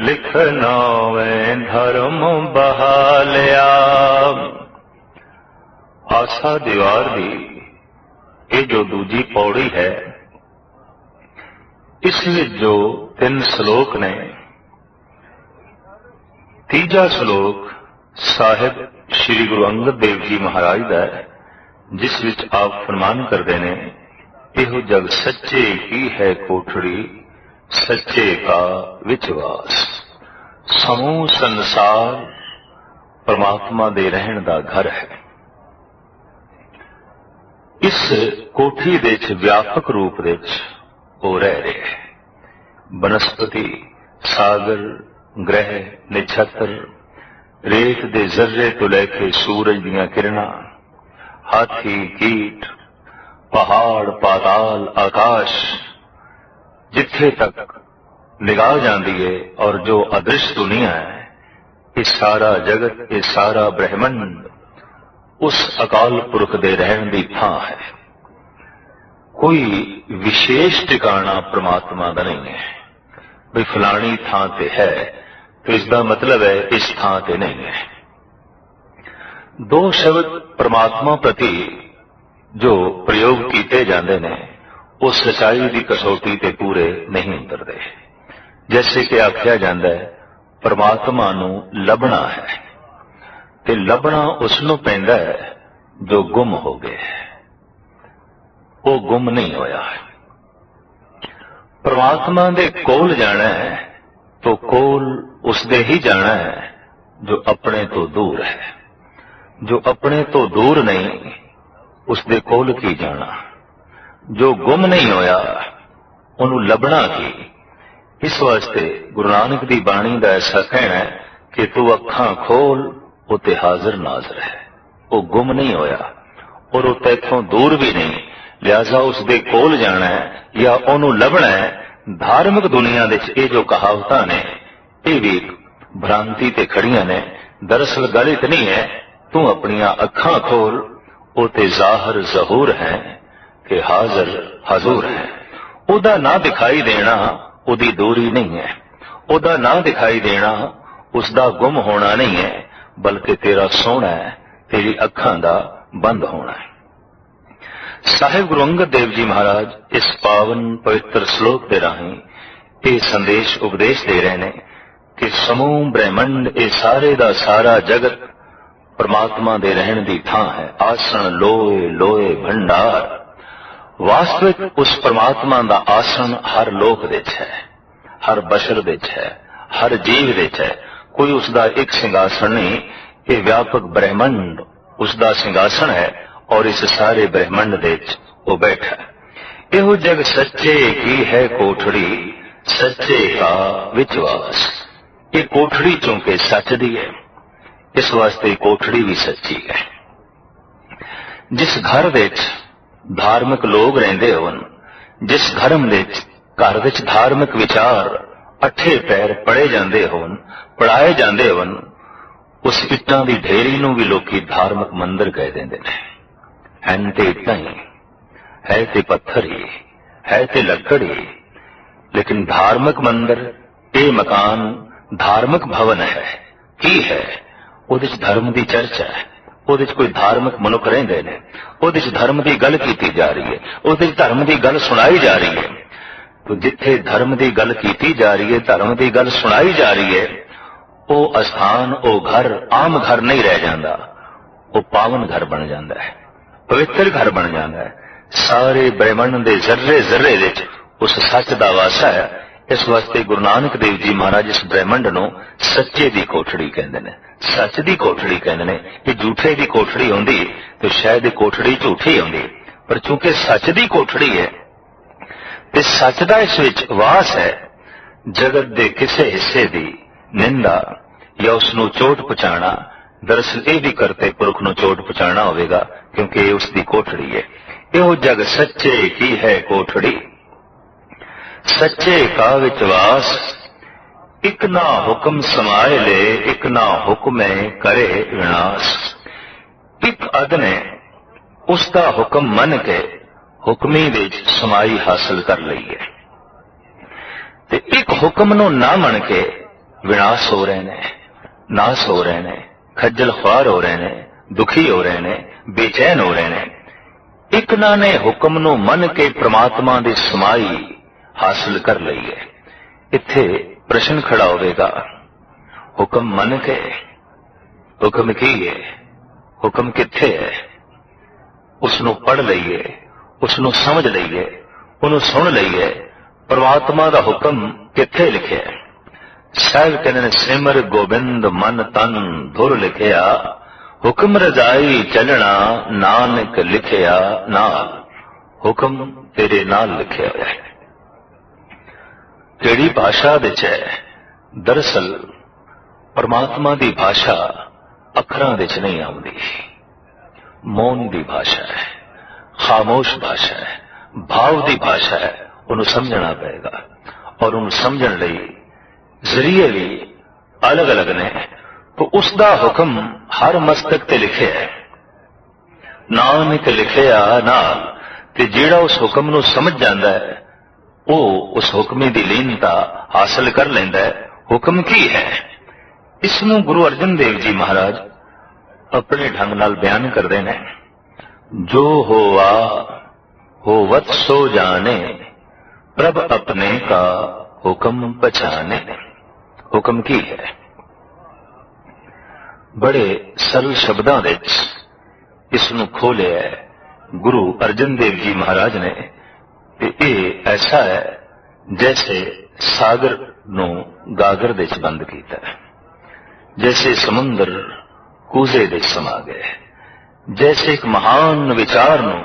लिखना में धर्म बहालिया। आसा दीवार दी ये जो दूजी पौड़ी है, इस जो 3 श्लोक ने। तीजा श्लोक साहिब श्री गुरु अंगद देव जी महाराज का है, जिस विच आप फरमान करते ने, एहो जग सच्चे की है कोठड़ी, सच्चे का विचवास। समूह संसार परमात्मा दे रहन दा घर है। इस कोठी दे च व्यापक रूप दे च हो रह रहे हैं। बनस्पति, सागर, ग्रह, निछत्र, रेत दे जर्रे तो लैके सूरज दियां किरणां, हाथी, कीट, पहाड़, पाताल, आकाश, जिथे तक निगाह जाती है और जो अदृश्य दुनिया है, ये सारा जगत, ये सारा ब्रह्मंड उस अकाल पुरख दे रहन दी थां है। कोई विशेष ठिकाना परमात्मा का नहीं है भाई फलानी थां ते है तो इसका मतलब है इस थां ते नहीं है। 2 शब्द परमात्मा प्रति जो प्रयोग किए जाते हैं वो सच्चाई की कसौटी ते पूरे नहीं उतरते। जैसे कि आख्या जाता है परमात्मा नू लभना है, ते लभना उसनों पैंदा है जो गुम हो गए है, वो गुम नहीं होया है। परमात्मा दे कोल जाना है तो कोल उसदे ही जाना है जो अपने तो दूर है। जो अपने तो दूर नहीं उसदे कोल की जाना। जो गुम नहीं होया उन्हों लभना की। इस वास्ते गुरु नानक दी बाणी का ऐसा कहना है कि तू अखां खोल उते हाजिर नाजर है। वो गुम नहीं होया और वो तैथों दूर भी नहीं, लिहाजा उसदे कोल जाना है या उन्हों लभना है। धार्मिक दुनिया दे ये जो कहावतां ने ये भी भ्रांति ते खड़ियां ने। दरअसल गल इतनी है तू अपनियां अखां खोल उते जाहिर जहूर है कि हाजिर हजूर है। उदा ना दिखाई देना उदी दूरी नहीं है, उदा ना दिखाई देना उसदा गुम होना नहीं है, बल्कि तेरा सोना है, तेरी अखां दा बंद होना है। साहिब गुरु अंगद देव जी महाराज इस पावन पवित्र श्लोक के राही ये संदेश उपदेश दे रहे हैं कि समूह ब्रह्मंड ये सारे दा सारा जगत परमात्मा दे रहन दी थां है। आसन लोए लोए भंडार। वास्तविक उस परमात्मा दा आसन हर लोक दे है, हर बशर दे है, हर जीव दे है। कोई उसका एक सिंहासन नहीं, ये व्यापक ब्रह्मंड उसका सिंहासन है और इस सारे ब्रह्मंड दे वो बैठा है। एहो जग सच्चे की है कोठड़ी, सच्चे का विश्वास। ये कोठड़ी चूंकि सच दी है, इस वास्ते कोठड़ी भी सच्ची है। जिस घर विच धार्मिक लोग रहिंदे होन, जिस धर्म विच घर विच धार्मिक विचार अठे पैर पढ़े जाते होन, पढ़ाए जाते होन, उस इट्टां दी ढेरी नूं भी लोकी धार्मिक मंदिर कह देंदे ने। हैन ते इट्टां ही है ते पत्थर ही है ते लकड़ ही, लेकिन धार्मिक मंदिर ये मकान धार्मिक भवन है की है, उहदे च धर्म की चर्चा है, ਉਹਦੇ 'ਚ ਕੋਈ ਧਾਰਮਿਕ ਮਨੁੱਖ ਰਹਿੰਦੇ ਨੇ, ਉਹਦੇ 'ਚ ਧਰਮ ਦੀ ਗੱਲ ਕੀਤੀ ਜਾ ਰਹੀ ਹੈ, ਉਹਦੇ 'ਚ ਧਰਮ ਦੀ ਗੱਲ ਸੁਣਾਈ ਜਾ ਰਹੀ ਹੈ। तो जिथे धर्म की गल की जा रही है, धर्म की गल सुनाई जा रही है, वो स्थान, वो घर आम घर नहीं रह जाता, वो पावन घर बन जाता है, पवित्र घर बन जाता है। सारे ब्रह्मंड के जर्रे जर्रे विच उस सच का वासा है। इस वास्ते गुरु नानक देव जी महाराज इस ब्रह्मंड नूं सच्चे दी कोठड़ी कहंदे ने, सच दी कोठड़ी कहंदे ने। कि झूठे दी कोठड़ी होंदी तो शायद कोठड़ी झूठी होंदी, पर चूंकि सच दी कोठड़ी है ते सच दा इस विच वास है, जगत दे किसे हिस्से दी निंदा या उसनूं चोट पहुंचाना दरअसल ये भी करते पुरख नूं चोट पहुंचाना होवेगा, क्योंकि ये उसकी कोठड़ी है। यो जग सच्चे की है कोठड़ी, सच्चे का विच वास, इक ना हुक्म समाए ले, इक ना हुक्म करे विनाश। इक अद ने उसका हुक्म मन के हुक्मी विच समाई हासिल कर ली है, ते एक हुक्म नूं ना मन के विनाश हो रहे ने, नाश हो रहे ने, खज्जल ख्वार हो रहे ने, दुखी हो रहे ने, बेचैन हो रहे ने। एक ना ने हुक्म नूं मन के परमात्मा दी समाई हासिल कर ली है। इत्थे प्रश्न खड़ा होवेगा, हुक्म मन के, हुक्म की है, हुक्म कित्थे है? उसनूं पढ़ लईए, उसनूं समझ लईए, उन्होंने सुन लईए। परमात्मा का हुक्म कित्थे लिखे? साहिब कहते हैं, सिमर गोबिंद मन तन धुर लिखिया, हुक्म रजाई चलना नानक लिखिया नाल। हुक्म तेरे नाल लिखिया होया है। केड़ी भाषा विच है? दरअसल परमात्मा की भाषा अखरां विच नहीं आउंदी, मौन की भाषा है, खामोश भाषा है, भाव की भाषा है। उन्हें समझना पड़ेगा, और उन्हें समझण लई जरिए भी अलग अलग ने। तो उसका हुक्म हर मस्तक ते लिखे है, नानक लिखिया नाल। ते जेड़ा उस हुक्म नूं समझ जांदा है, वो उस हुक्मी दी लीनता हासिल कर लैंदा है। हुक्म की है? इसनूं गुरु अर्जन देव जी महाराज अपने ढंग नाल बयान करते हैं। जो होवा होवत सो जाने, प्रभ अपने का हुक्म पहचाने। हुक्म की है? बड़े सरल शब्दां विच इसनूं खोलिया है गुरु अर्जन देव जी महाराज ने। ते ये ऐसा है जैसे सागर नूं गागर दे च बंद कीता है, जैसे समुंदर कूजे दे समा गए, जैसे एक महान विचार नूं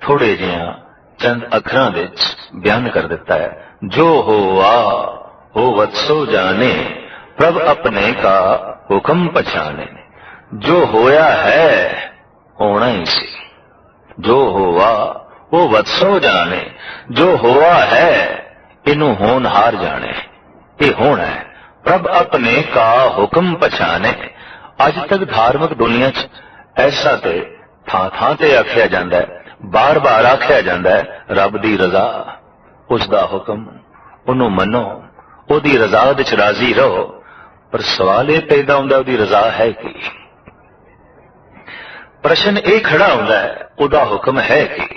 थोड़े जिहा चंद अखरां विच बयान कर दिता है। जो होवा होवत सो जाने, प्रभ अपने का हुक्म पहचाने। जो होया है होना ही सी, जो होवा वो वत्सो जाने। जो होवा है इनू होनहार जाने, ये होना है। प्रभ अपने का हुक्म पहचाने। अज तक धार्मिक दुनिया च ऐसा ते थां थां ते आख्या जांदा है, बार बार आख्या जांदा है, रब दी रजा, उसदा हुक्म, उन्हों मनो, ओदी रजा विच राजी रहो। पर सवाल यह पैदा होंदा, ओदी रजा है कि? प्रश्न ये खड़ा होंदा है, ओदा हुक्म है कि?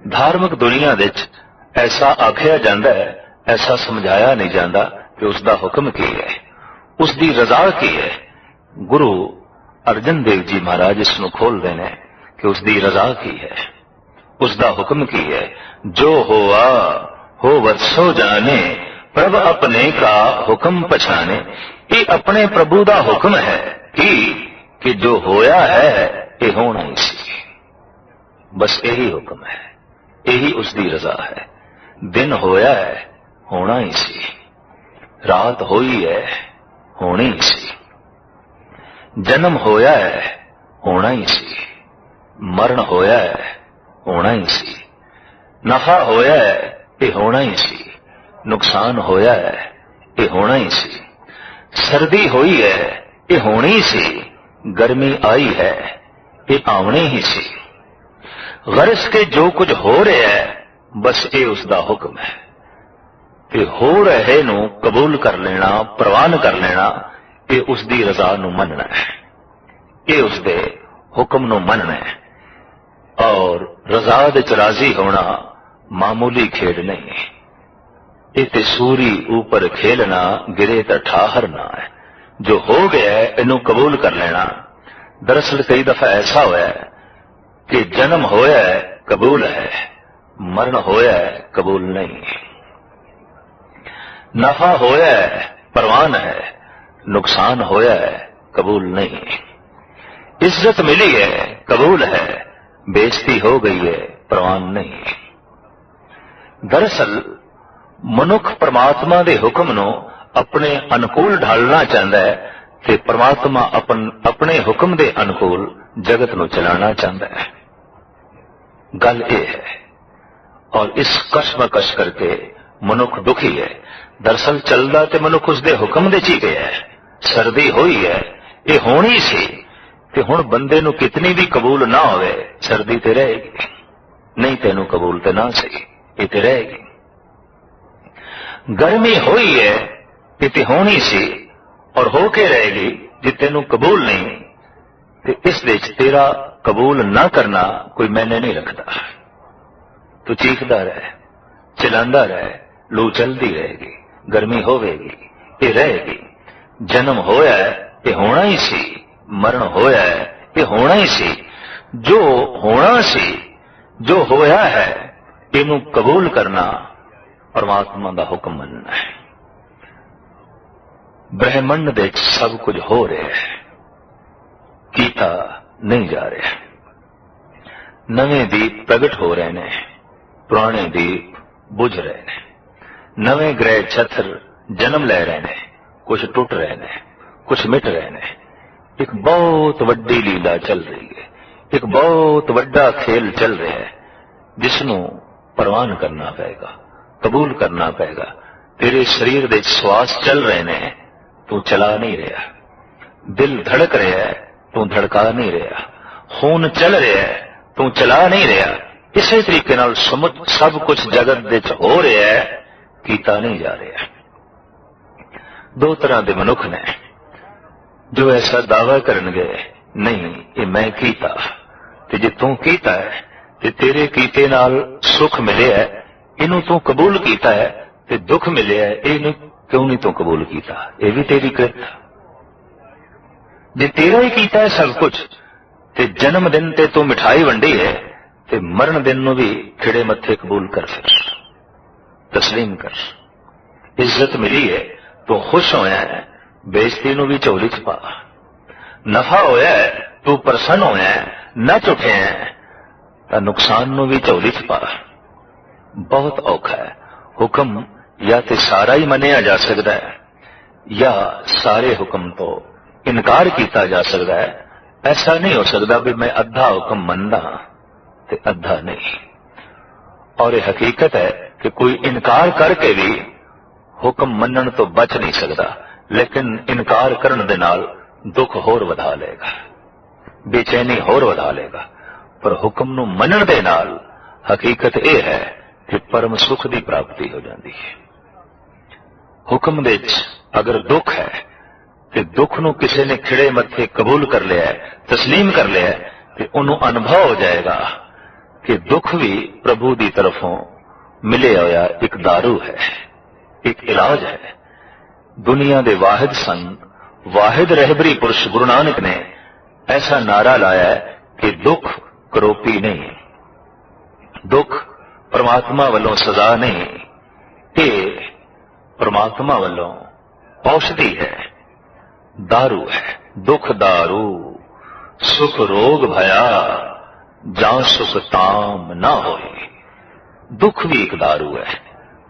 धार्मिक दुनिया विच ऐसा आख्या जांदा है, ऐसा समझाया नहीं जाता कि उसका हुक्म की है, उसकी रजा की है। गुरु अर्जन देव जी महाराज इसनूं खोल देने कि उसकी रजा की है, उसका हुक्म की है। जो होवा हो वत्सो जाने, प्रभ अपने का हुक्म पहचाने। ये अपने प्रभु का हुक्म है कि जो होया है ये होना ही सी। बस यही हुक्म है, यही उसकी रजा है। दिन होया है होना ही सी, रात होई है होनी ही सी, जन्म होया है होना ही सी, मरण होया है होना ही सी, नफा होया है ये होना ही सी, नुकसान होया है ये होना ही सी, सर्दी हुई है ये होनी ही सी, गर्मी आई है ये आवनी ही सी। गरज के जो कुछ हो रहा है बस ये उसका हुक्म है। ते हो रहे नू कबूल कर लेना, प्रवान कर लेना, ये उसकी रजा नू मनना है। ये उसके हुक्म नूं मनना है। और रजा दे च राजी होना मामूली खेड नहीं। ये ते सूरी ऊपर खेलना गिरे तो ठहरना है। जो हो गया है इनू कबूल कर लेना। दरअसल कई दफा ऐसा हुआ है कि जन्म होया है कबूल है, मरण होया है कबूल नहीं। नफा होया है परवान है, नुकसान होया है कबूल नहीं। इज्जत मिली है कबूल है, बेइज्जती हो गई है परवान नहीं। दरअसल मनुख परमात्मा के हुक्म नूं अपने अनुकूल ढालना चाहता है कि परमात्मा अपने हुक्म के अनुकूल जगत नूं चलाना चाहता है। गल यह है। और इस कशमकश करके मनुख दुखी है। दरअसल चलदा ते मनुख उसके हुक्म दे ची गया है। सर्दी हुई है, ये होनी सी कि हुण बंदे नूं कितनी भी कबूल ना होवे सर्दी ते रहेगी, नहीं तेनू कबूल ते ना सही ये ते रहेगी। गर्मी हुई है ये ते होनी सी और होके रहेगी, जे तेनू कबूल नहीं ते इस दे च तेरा कबूल ना करना कोई मैंने नहीं रखता। तू चीखदा रहे, चिल्लांदा रहे, लू चलती रहेगी, गर्मी होवेगी, ये रहेगी। जन्म होया है ये होना ही सी, मरण होया है ये होना ही सी। जो होना सी, जो होया है इनू कबूल करना परमात्मा का हुक्म मनना है। ब्रह्मंड दे सब कुछ हो रहा है, कीता नहीं जा रहा। नवे दीप प्रगट हो रहे ने, पुराने दीप बुझ रहे ने। नवे ग्रह छत्र जन्म ले रहे ने, कुछ टुट रहे ने, कुछ मिट रहे ने। एक बहुत वड्डी लीला चल रही है, एक बहुत वड्डा खेल चल रहा है, जिसनों परवान करना पड़ेगा, कबूल करना पड़ेगा। तेरे शरीर दे श्वास चल रहे ने, तू चला नहीं रहा। दिल धड़क रहा है, तू धड़का नहीं रहा। खून चल रहा है, तू चला नहीं रहा। इसी तरीके नाल सब कुछ जगत दे च हो रहा है, कीता नहीं जा रहा। दो तरह के मनुख ने जो ऐसा दावा करनगे नहीं ये मैं कीता, ते जे तू कीता है ते तेरे कीते नाल सुख मिले है, इनू तू कबूल कीता है, ते दुख मिले है, इनू क्यों नहीं तू कबूल कीता? ये भी तेरी कृत। जे तेरा ही कीता है सब कुछ, ते जन्म दिन ते तू मिठाई वंडी है, ते मरण दिन नू भी खिड़े मत्थे कबूल कर, फिर तस्लीम कर। इज्जत मिली है तो खुश होया है, बेइज्जती नू भी झोली च पा। नफा होया है तू प्रसन्न होया है, न झुठे है तो नुकसान नू भी झोली च पा। बहुत औखा है। हुक्म या तो सारा ही मनिया जा सकता है, या सारे हुक्म तो इनकार किया जा सकता है। ऐसा नहीं हो सकता भी मैं अद्धा हुक्म मनदा ते अद्धा नहीं। और यह हकीकत है कि कोई इनकार करके भी हुक्म मनन तो बच नहीं सकता, लेकिन इनकार करने दे नाल दुख होर वधा लेगा, बेचैनी होर वधा लेगा। पर हुक्म नू मनन दे नाल हकीकत यह है कि परम सुख की प्राप्ति हो जाती है। हुक्म दे अगर दुख है तो दुख नू किसी ने खिड़े मत्थे कबूल कर लिया है, तस्लीम कर लिया है, तो उन्होंने अनुभव हो जाएगा कि दुख भी प्रभु की तरफों मिले होया एक दारू है, एक इलाज है। दुनिया के वाहिद संत, वाहिद रहबरी पुरुष गुरु नानक ने ऐसा नारा लाया है कि दुख करोपी नहीं, दुख परमात्मा वालों सजा नहीं, ये परमात्मा वालों औषधि है, दारू है। दुख दारू सुख रोग भया, जां सुख ताम ना होए। दुख भी एक दारू है,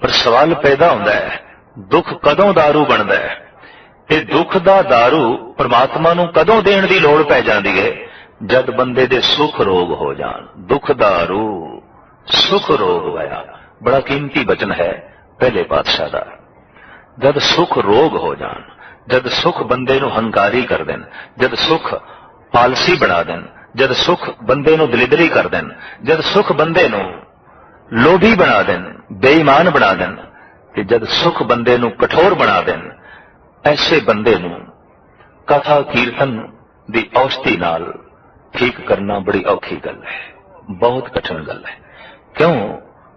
पर सवाल पैदा होता है दुख कदों दारू बनता है, ते दुख दा दारू परमात्मा नू कदों देण दी लोड़ पै जाती है? जद बंदे दे सुख रोग हो जान। दुख दारू सुख रोग भया, बड़ा कीमती वचन है पहले पातशाह दा। जद सुख रोग हो जान, जद सुख बंदे नू हंकारी कर देन, जद सुख पालसी बना देन, जद सुख बंदे नू दलिदरी कर देन, जद सुख बंदे नू लोभी बना देन, बेईमान बना देन, ते जद सुख बंदे नू कठोर बना देन, ऐसे बंदे नू कथा कीर्तन ਦੀ ਔਸ਼ਧੀ ਨਾਲ ਠੀਕ करना बड़ी औखी गल है, बहुत कठिन गल है। क्यों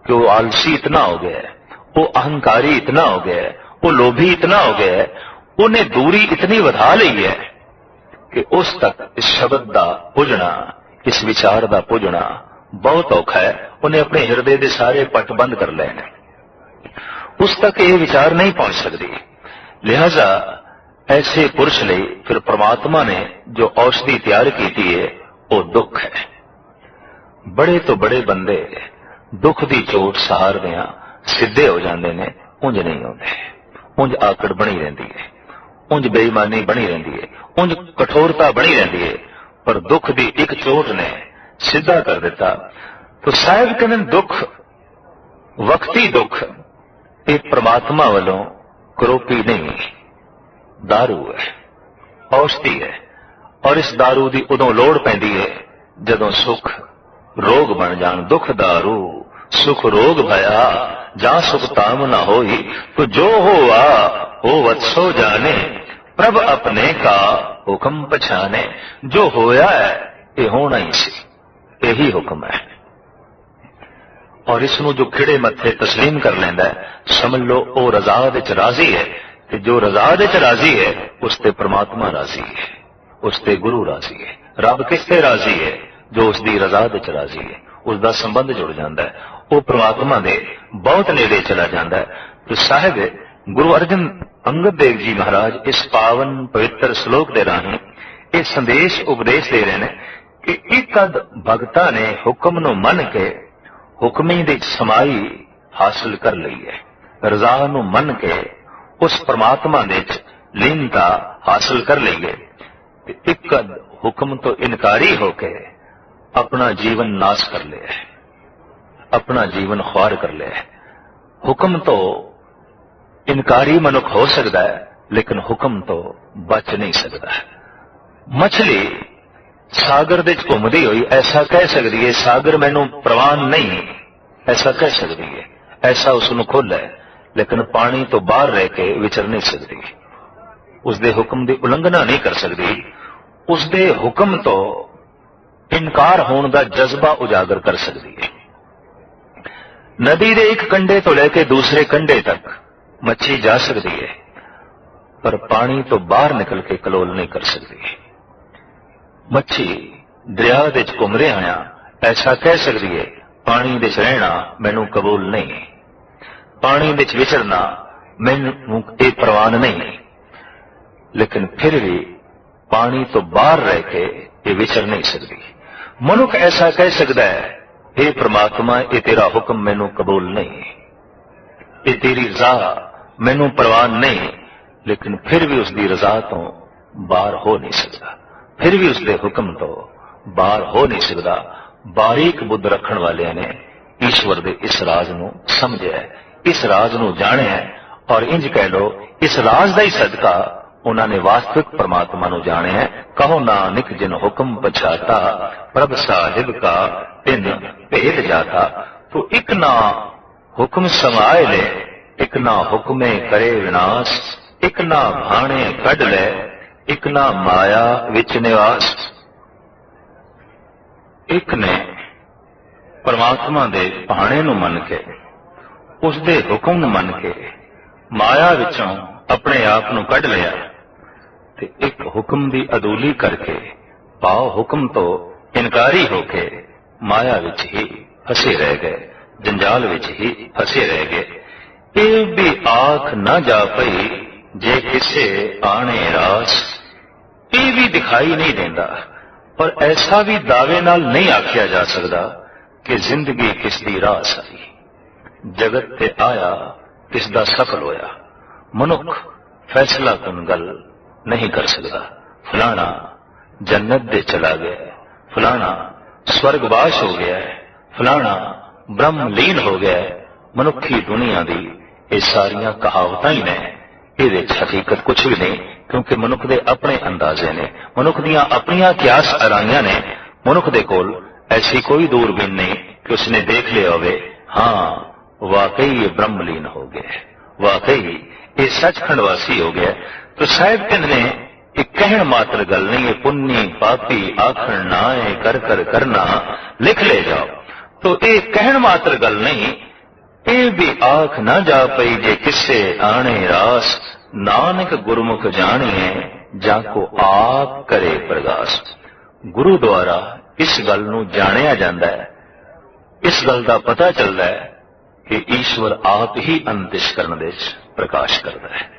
कि वो आलसी इतना हो गया है, वो अहंकारी इतना हो गया है, वो लोभी इतना हो गया है, उन्हें दूरी इतनी वधा ली है कि उस तक इस शब्द का पुजना, इस विचार का पुजना बहुत औखा है। उन्हें अपने हृदय के सारे पट बंद कर लेने, उस तक ये विचार नहीं पहुंच सकती। लिहाजा ऐसे पुरुष लिए फिर परमात्मा ने जो औषधि तैयार की है वो दुख है। बड़े तो बड़े बंदे दुख की चोट सहारदियां सिद्धे हो जाते ने, उंज नहीं होते। उंज आकड़ बनी रहती है, उंज बेईमानी बनी रहती है, उंज कठोरता बनी रहती है, पर दुख की एक चोट ने सीधा कर दिता। तो साहिब कहते दुख वक्ती दुख ये परमात्मा वालों करोपी नहीं, दारू है, औषधि है। और इस दारू की उदों लोड़ पैंदी है जदों सुख रोग बन जान। दुख दारू सुख रोग भया, जा सुख ताम न होई, तो जो हुआ हो वत्सो जाने, प्रभ अपने का हुक्म पछाने। जो होया है ये होना ही सी, यही हुक्म है। और इसनों जो खिड़े मत्थे तस्लीम कर लेंदा है, समझ लो वो रजा विच राजी है। कि जो रजा विच राजी है उसते परमात्मा राजी है, उसते गुरु राजी है। रब किसते राजी है? जो उसकी रजा विच राजी है, उसका संबंध जुड़ जाता है, वो परमात्मा दे बहुत नेड़े चला जाता है। तो साहिब गुरु अर्जन अंगद देव जी महाराज इस पावन पवित्र श्लोक के राही ये संदेश उपदेश दे रहे हैं कि एक अद भगता ने हुक्म नूं मन के हुक्मी दी समाई हासिल कर ली है, रजा नूं मन के उस परमात्मा दे लीनता हासिल कर ली है। एक अद हुक्म तो इनकारी होके अपना जीवन नाश कर लिया है, अपना जीवन ख्वार कर लिया है। हुक्म तो इनकारी मनुख हो सकता है, लेकिन हुक्म तो बच नहीं सकता है। मछली सागर दे घूमदी हुई ऐसा कह सकती है सागर मैनू प्रवान नहीं, ऐसा कह सकती है, ऐसा उसनू खुल है, लेकिन पानी तो बाहर रह के विचर नहीं सकती, उसके हुक्म की उलंघना नहीं कर सकती, उसके हुक्म तो इनकार होने का जज्बा उजागर कर सकती है। नदी के एक कंढे तो लेके दूसरे कंढे तक मच्छी जा सकती है, पर पानी तो बाहर निकल के कलोल नहीं कर सकती। मच्छी दरिया दे घूम रहा आया ऐसा कह सकती है पानी दे रहना मैनू कबूल नहीं, पानी दे विचरना मैनू ये प्रवान नहीं, लेकिन फिर भी पानी तो बाहर रह के ये विचर नहीं सकती। मनुख ऐसा कह सकता है हे परमात्मा ये तेरा हुक्म मैनू कबूल नहीं, ये तेरी रजा मैनू प्रवान नहीं, लेकिन फिर भी उसकी रजा तो बाहर हो नहीं सकता, फिर भी उसके हुक्म तो बाहर हो नहीं सकता। बारीक बुद्ध रखण वाले ने ईश्वर के इस राज नू समझिया है, इस राज नू जानिया है, और इंज कह लो इस राज का ही सदका उन्होंने वास्तविक परमात्मा नू जाने है। कहो नानक जिन हुक्म पछाता, प्रभ साहिब का तिन भेद जाता। तो एक ना हुक्म समाए ले, एक ना हुक्मे करे विनाश, एक ना भाणे कढ ले, एक ना माया विच निवास। एक ने परमात्मा दे भाणे नू मन के, उसदे हुक्म नू मन के माया विचों अपने आप नू कढ लिया, ते एक हुक्म दी अदूली करके पाओ हुक्म तो इनकारी होके माया विच ही फसे रह गए, जंजाल विच ही फसे रह गए। ये भी आख न जा पई जे किसे आने रास, ये भी दिखाई नहीं देता, और ऐसा भी दावे नाल नहीं आख्या जा सकता कि जिंदगी किसदी राह साई, जगत ते आया किसदा सफल होया। मनुख फैसला कुन गल नहीं कर सकता, फलाना जन्नत दे चला गया, फलाना स्वर्गवास हो गया है, फलाना ब्रह्मलीन हो गया है। मनुखी दुनिया दी ये सारियां कहावतां ही ने, ये हकीकत कुछ भी नहीं, क्योंकि मनुख दे अपने अंदाजे ने, मनुख दियां अपनियां क्यास अराइयां ने। मनुख दे कोल ऐसी कोई दूरबीन नहीं कि उसने देख लिया होवे हाँ वाकई ये ब्रह्मलीन हो गया, वाकई ये सचखंड वासी हो गया। तो साहिब कहते ने ये कहण मात्र गल नहीं, ये पुन्नी पापी आखण नाए कर कर करना लिख ले जाओ। तो ये कहण मात्र गल नहीं, ये भी आख ना जा पई जे किसे आने रास, नानक गुरमुख जानिए जाको आप करे प्रगास। गुरु द्वारा इस गल नूं जानिया जांदा है, इस गल का पता चलता है कि ईश्वर आप ही अंतःकरण दे विच प्रकाश करता है,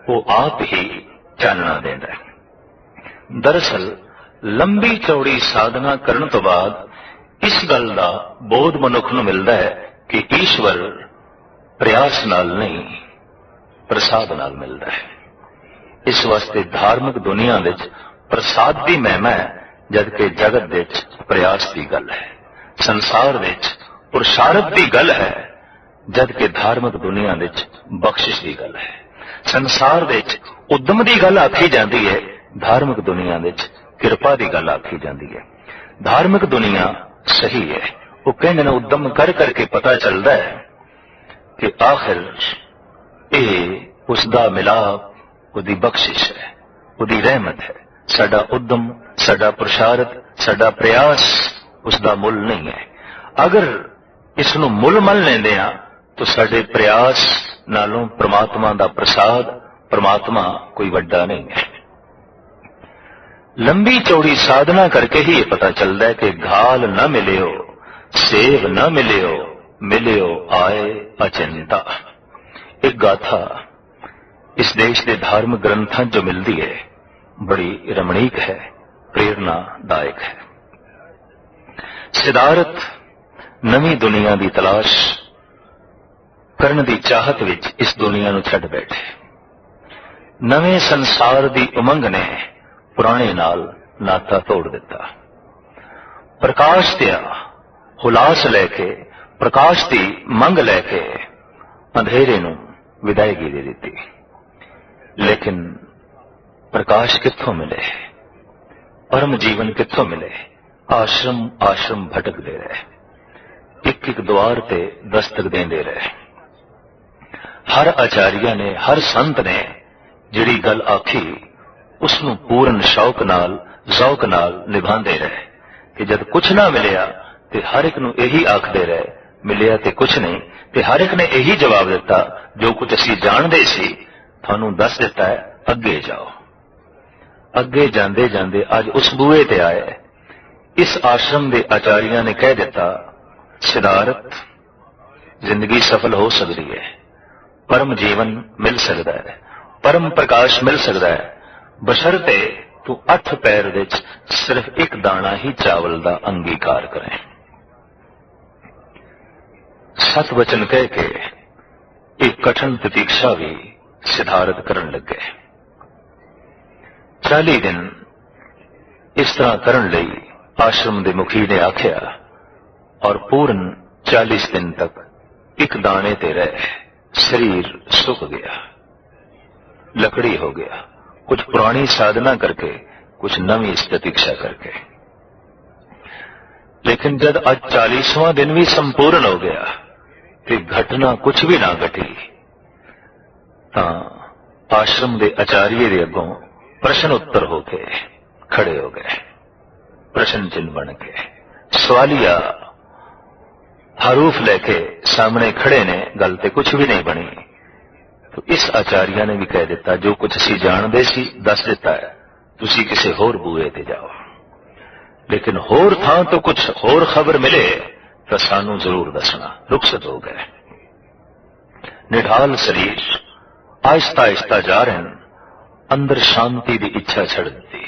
वो आप ही चानना देता है। दरअसल लंबी चौड़ी साधना करने तो बाद इस गल का बोध मनुख नूं मिलता है कि ईश्वर प्रयास नाल नहीं प्रसाद नाल मिलता है। इस वास्ते धार्मिक दुनिया विच प्रसाद की महिमा है, जबकि जगत विच प्रयास की गल है। संसार विच पुरुषार्थ की गल है, जबकि धार्मिक दुनिया विच बख्शिश की गल है। संसार विच उद्यम की गल आखी जाती है, धार्मिक दुनिया विच किरपा की गल आखी जाती है। धार्मिक दुनिया सही है, वो कहने ने उद्यम कर करके पता चलता है कि आखिर ये उसका मिलाप उसकी बख्शिश है, उसकी रहमत है। साडा उद्यम, साडा पुरुषार्थ, साडा प्रयास उसका मुल नहीं है। अगर इसनूं मुल मन लेंदे आ तो साडे प्रयास नालों परमात्मा का प्रसाद, परमात्मा कोई वड्डा नहीं है। लंबी चौड़ी साधना करके ही ये पता चलता है कि घाल न मिलियो, सेव न मिलियो, मिलियो आए अचिंता। एक गाथा इस देश के धार्मिक ग्रंथों जो मिलती है बड़ी रमणीक है, प्रेरणादायक है। सिद्धार्थ नवी दुनिया की तलाश करने की चाहत विच इस दुनिया नूं छड्ड बैठे। नवे संसार की उमंग ने पुराने नाल नाता तोड़ दिता। प्रकाश दिया हुलास लैके, प्रकाश की मंग लैके अंधेरे नूं विदायगी दे दी। लेकिन प्रकाश कित्थों मिले, परम जीवन कित्थों मिले? आश्रम आश्रम भटकते रहे, एक एक द्वार ते दस्तक देंदे रहे। हर आचार्य ने, हर संत ने जिहड़ी गल आखी उसनूं पूर्ण शौक नाल, ज़ौक नाल निभांदे रहे कि जब कुछ ना मिलिया ते हर एक नूं यही आखदे रहे, मिलिया ते कुछ नहीं, ते हर एक ने यही जवाब दिता, जो कुछ असीं जाणदे सी थानूं दस दिता है, अगे जाओ। अगे जांदे जांदे अज उस बूहे ते आए। इस आश्रम के आचार्य ने कह दिता, सिद्धार्थ जिंदगी सफल हो सकती है, परम जीवन मिल सकता है, परम प्रकाश मिल सकता है, बशर्ते तू 8 पैर विच सिर्फ एक दाना ही चावल का अंगीकार करें। सत वचन कह के एक कठिन प्रतीक्षा भी सिद्धार्थ करन लगे। 40 दिन इस तरह करन लई आश्रम के मुखी ने आख्या और पूर्ण 40 दिन तक एक दाने ते रहे। शरीर सुख गया, लकड़ी हो गया, कुछ पुरानी साधना करके, कुछ नवी प्रतीक्षा करके। लेकिन जब आज 40वां दिन भी संपूर्ण हो गया तो घटना कुछ भी ना घटी, आश्रम के आचार्य के अगों प्रश्न उत्तर होके खड़े हो गए। प्रश्न चिन्ह बन के सवालिया हरूफ लेके सामने खड़े ने, गल ते कुछ भी नहीं बनी। तो इस आचार्य ने भी कह दिता, जो कुछ असीं जाणदे सी दस दिता है, तुसीं किसी होर बूहे ते जाओ। लेकिन होर थां तो कुछ होर खबर मिले तो सानू जरूर दसना। रुखसत हो गए। निढाल शरीर आहिस्ता आहिस्ता जा रहे हैं, अंदर शांति की इच्छा छड़ दी,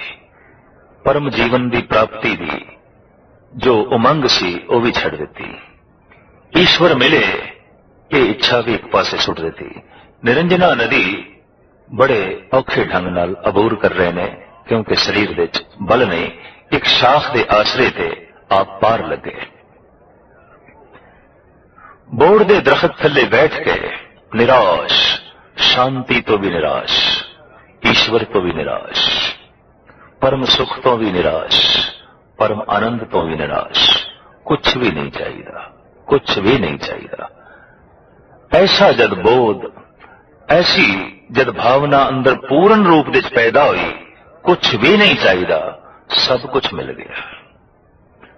परम जीवन की प्राप्ति की जो उमंग सी वह भी छड़ दी। ईश्वर मिले ये इच्छा भी एक पासे सुट दी। निरंजना नदी बड़े औखे ढंग नाल अबूर कर रहे ने, क्योंकि शरीर विच बल नहीं। एक शाख के आसरे ते आप पार लगे। बोड़ दे दरख्त थले बैठ के निराश, शांति तो भी निराश, ईश्वर तो भी निराश, परम सुख तो भी निराश, परम आनंद तो भी निराश, कुछ भी नहीं चाहिए, कुछ भी नहीं चाहिए। ऐसा जद बोध, ऐसी जद भावना अंदर पूर्ण रूप विच पैदा हुई, कुछ भी नहीं चाहिए, सब कुछ मिल गया,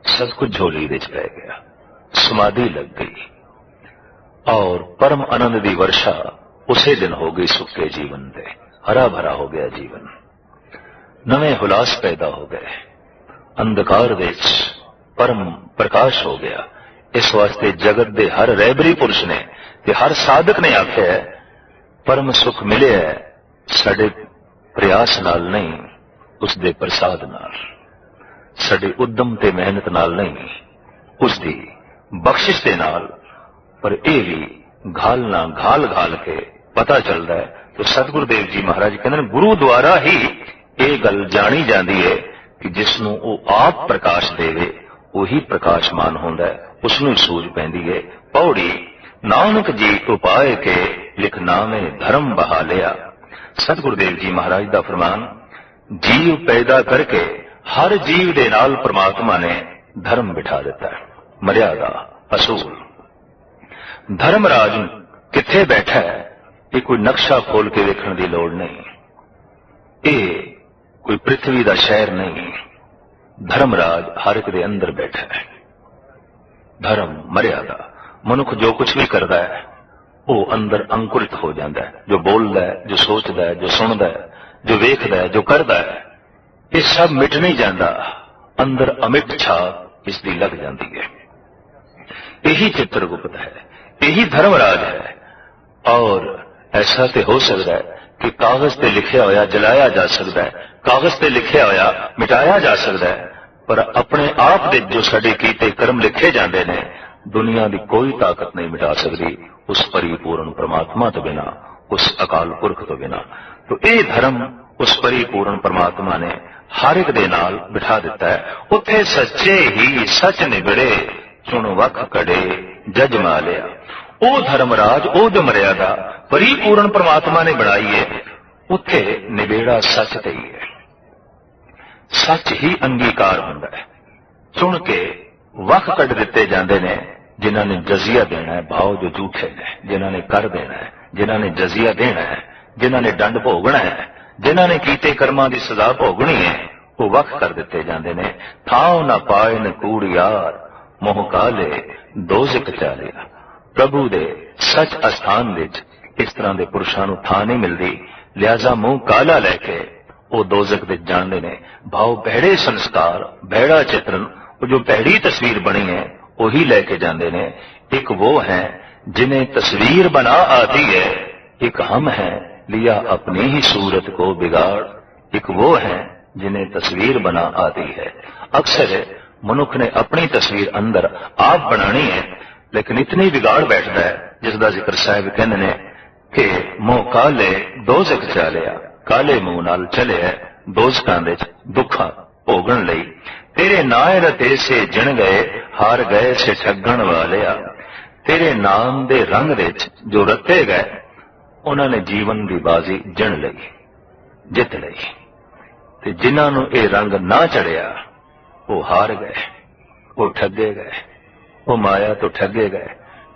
सब कुछ झोली विच पै गया, समाधि लग गई और परम आनंद की वर्षा उसे दिन हो गई। सुखे जीवन दे हरा भरा हो गया जीवन, नवे हुलास पैदा हो गए, अंधकार विच परम प्रकाश हो गया। इस वास्ते जगत दे हर रहबरी पुरुष ने ते हर साधक ने आख्या परम सुख मिले है साडे प्रयास नाल नहीं, उसदे प्रसाद नाल, साडे उद्यम ते मेहनत नाल नहीं, उसदी बख्शिश दे नाल। पर यह भी घालना घाल घाल के पता चलता है। तो सतगुरु देव जी महाराज कहते गुरु द्वारा ही ये गल जानी जाती है कि जिसनों वो आप प्रकाश देवे वही प्रकाशमान होंदा है, उसनों सूझ पैंदी है। पौड़ी नानक जी उपाय के लिख नामे धर्म बहा लिया। सतगुरु देव जी महाराज का फरमान, जीव पैदा करके हर जीव दे नाल परमात्मा ने धर्म बिठा दिता है, मर्यादा असूल। धर्मराज किथे बैठा है ये कोई नक्शा खोल के देखने की लोड़ नहीं, ये कोई पृथ्वी का शहर नहीं। धर्मराज हर एक दे अंदर बैठा है। धर्म मर्यादा, मनुख जो कुछ भी करता है वो अंदर अंकुरित हो जाता है। जो बोलता है, जो सोचता है, जो सुनता है, जो वेखता है, जो करता है, ये सब मिट नहीं जाता, अंदर अमिट छाप इसकी लग जाती है। यही चित्रगुप्त है, यही धर्मराज है। और ऐसा तो हो सकता है कि कागज पे लिखा होया जलाया जा सकता है, कागज पे लिखा होया मिटाया जा सकता है, पर अपने आप दे जो साडे कीते कर्म लिखे जाते हैं दुनिया की कोई ताकत नहीं मिटा सकती उस परिपूर्ण परमात्मा तो बिना, उस अकाल पुरख तो बिना। तो ये धर्म उस परिपूर्ण परमात्मा ने हर एक दे नाल बिठा दिता है। उत्थे सच्चे ही सच निबड़े चुन वख कड़े जज मालिया। वो धर्मराज, वो जो मर्यादा परिपूर्ण परमात्मा ने बनाई है, उत्थे निबेड़ा सच ते ही है। सच ही अंगीकार होंदा है। चुन के वख कट दिते जाते ने जिन्हां ने जजिया देना है, भाव जो झूठे ने, जिन्हां ने कर देना है, जिन्हां ने जजिया देना है, जिन्हां ने दंड भोगना है, जिन्हां ने कीते कर्मां की सजा भोगनी है, वो वख कर दिते जाते ने। थाव ना पाए न कूड़ यार मोह काले दोज़ख चालिया। प्रभु दे सच अस्थान विच इस तरह के पुरुषों को थां नहीं मिलती, लिहाजा मुंह काला लैके वो दोज़ख विच जाते ने। भाव भैड़े संस्कार, भैड़ा चित्रण, वो जो भैड़ी तस्वीर बनी है वही लैके जाते ने। एक वो है जिन्हें तस्वीर बना आती है, एक हम हैं लिया अपनी ही सूरत को बिगाड़। एक वो है जिन्हें तस्वीर बना आती है। अक्सर मनुख ने अपनी तस्वीर अंदर आप बनानी है, लेकिन इतनी बिगाड़ बैठता है जिसका जिक्र साहिब कहते ने कि मुंह काले दोज़ख चालिया, काले मुंह नाल चले दोज़खां दे दुखा भोगण लई। तेरे नाए रते से जिण गए हार गए से ठगण वालिया। तेरे नाम दे रंग विच जो रते गए उन्होंने जीवन की बाजी जिण लई, जित लई। ते जिन्हां नूं इह रंग ना चढ़िया वो हार गए, वो ठगे गए, वो माया तो ठगे गए।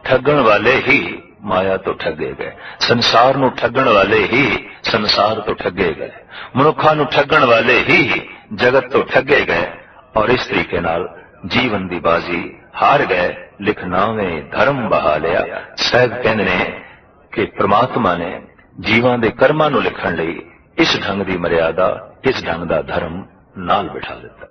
ठगण वाले ही माया तो ठगे गए। संसार नूं ठगण वाले ही संसार तो ठगे गए। मनुखां नूं ठगण वाले ही जगत तो ठगे गए। और इस तरीके नाल जीवन की बाजी हार गए। लिख नावे धर्म बहा लिया। साहिब कहंदे ने कि परमात्मा ने जीवां दे कर्मां नूं लिखण लई इस ढंग की मर्यादा, इस ढंग का धर्म नाल बिठा दिता।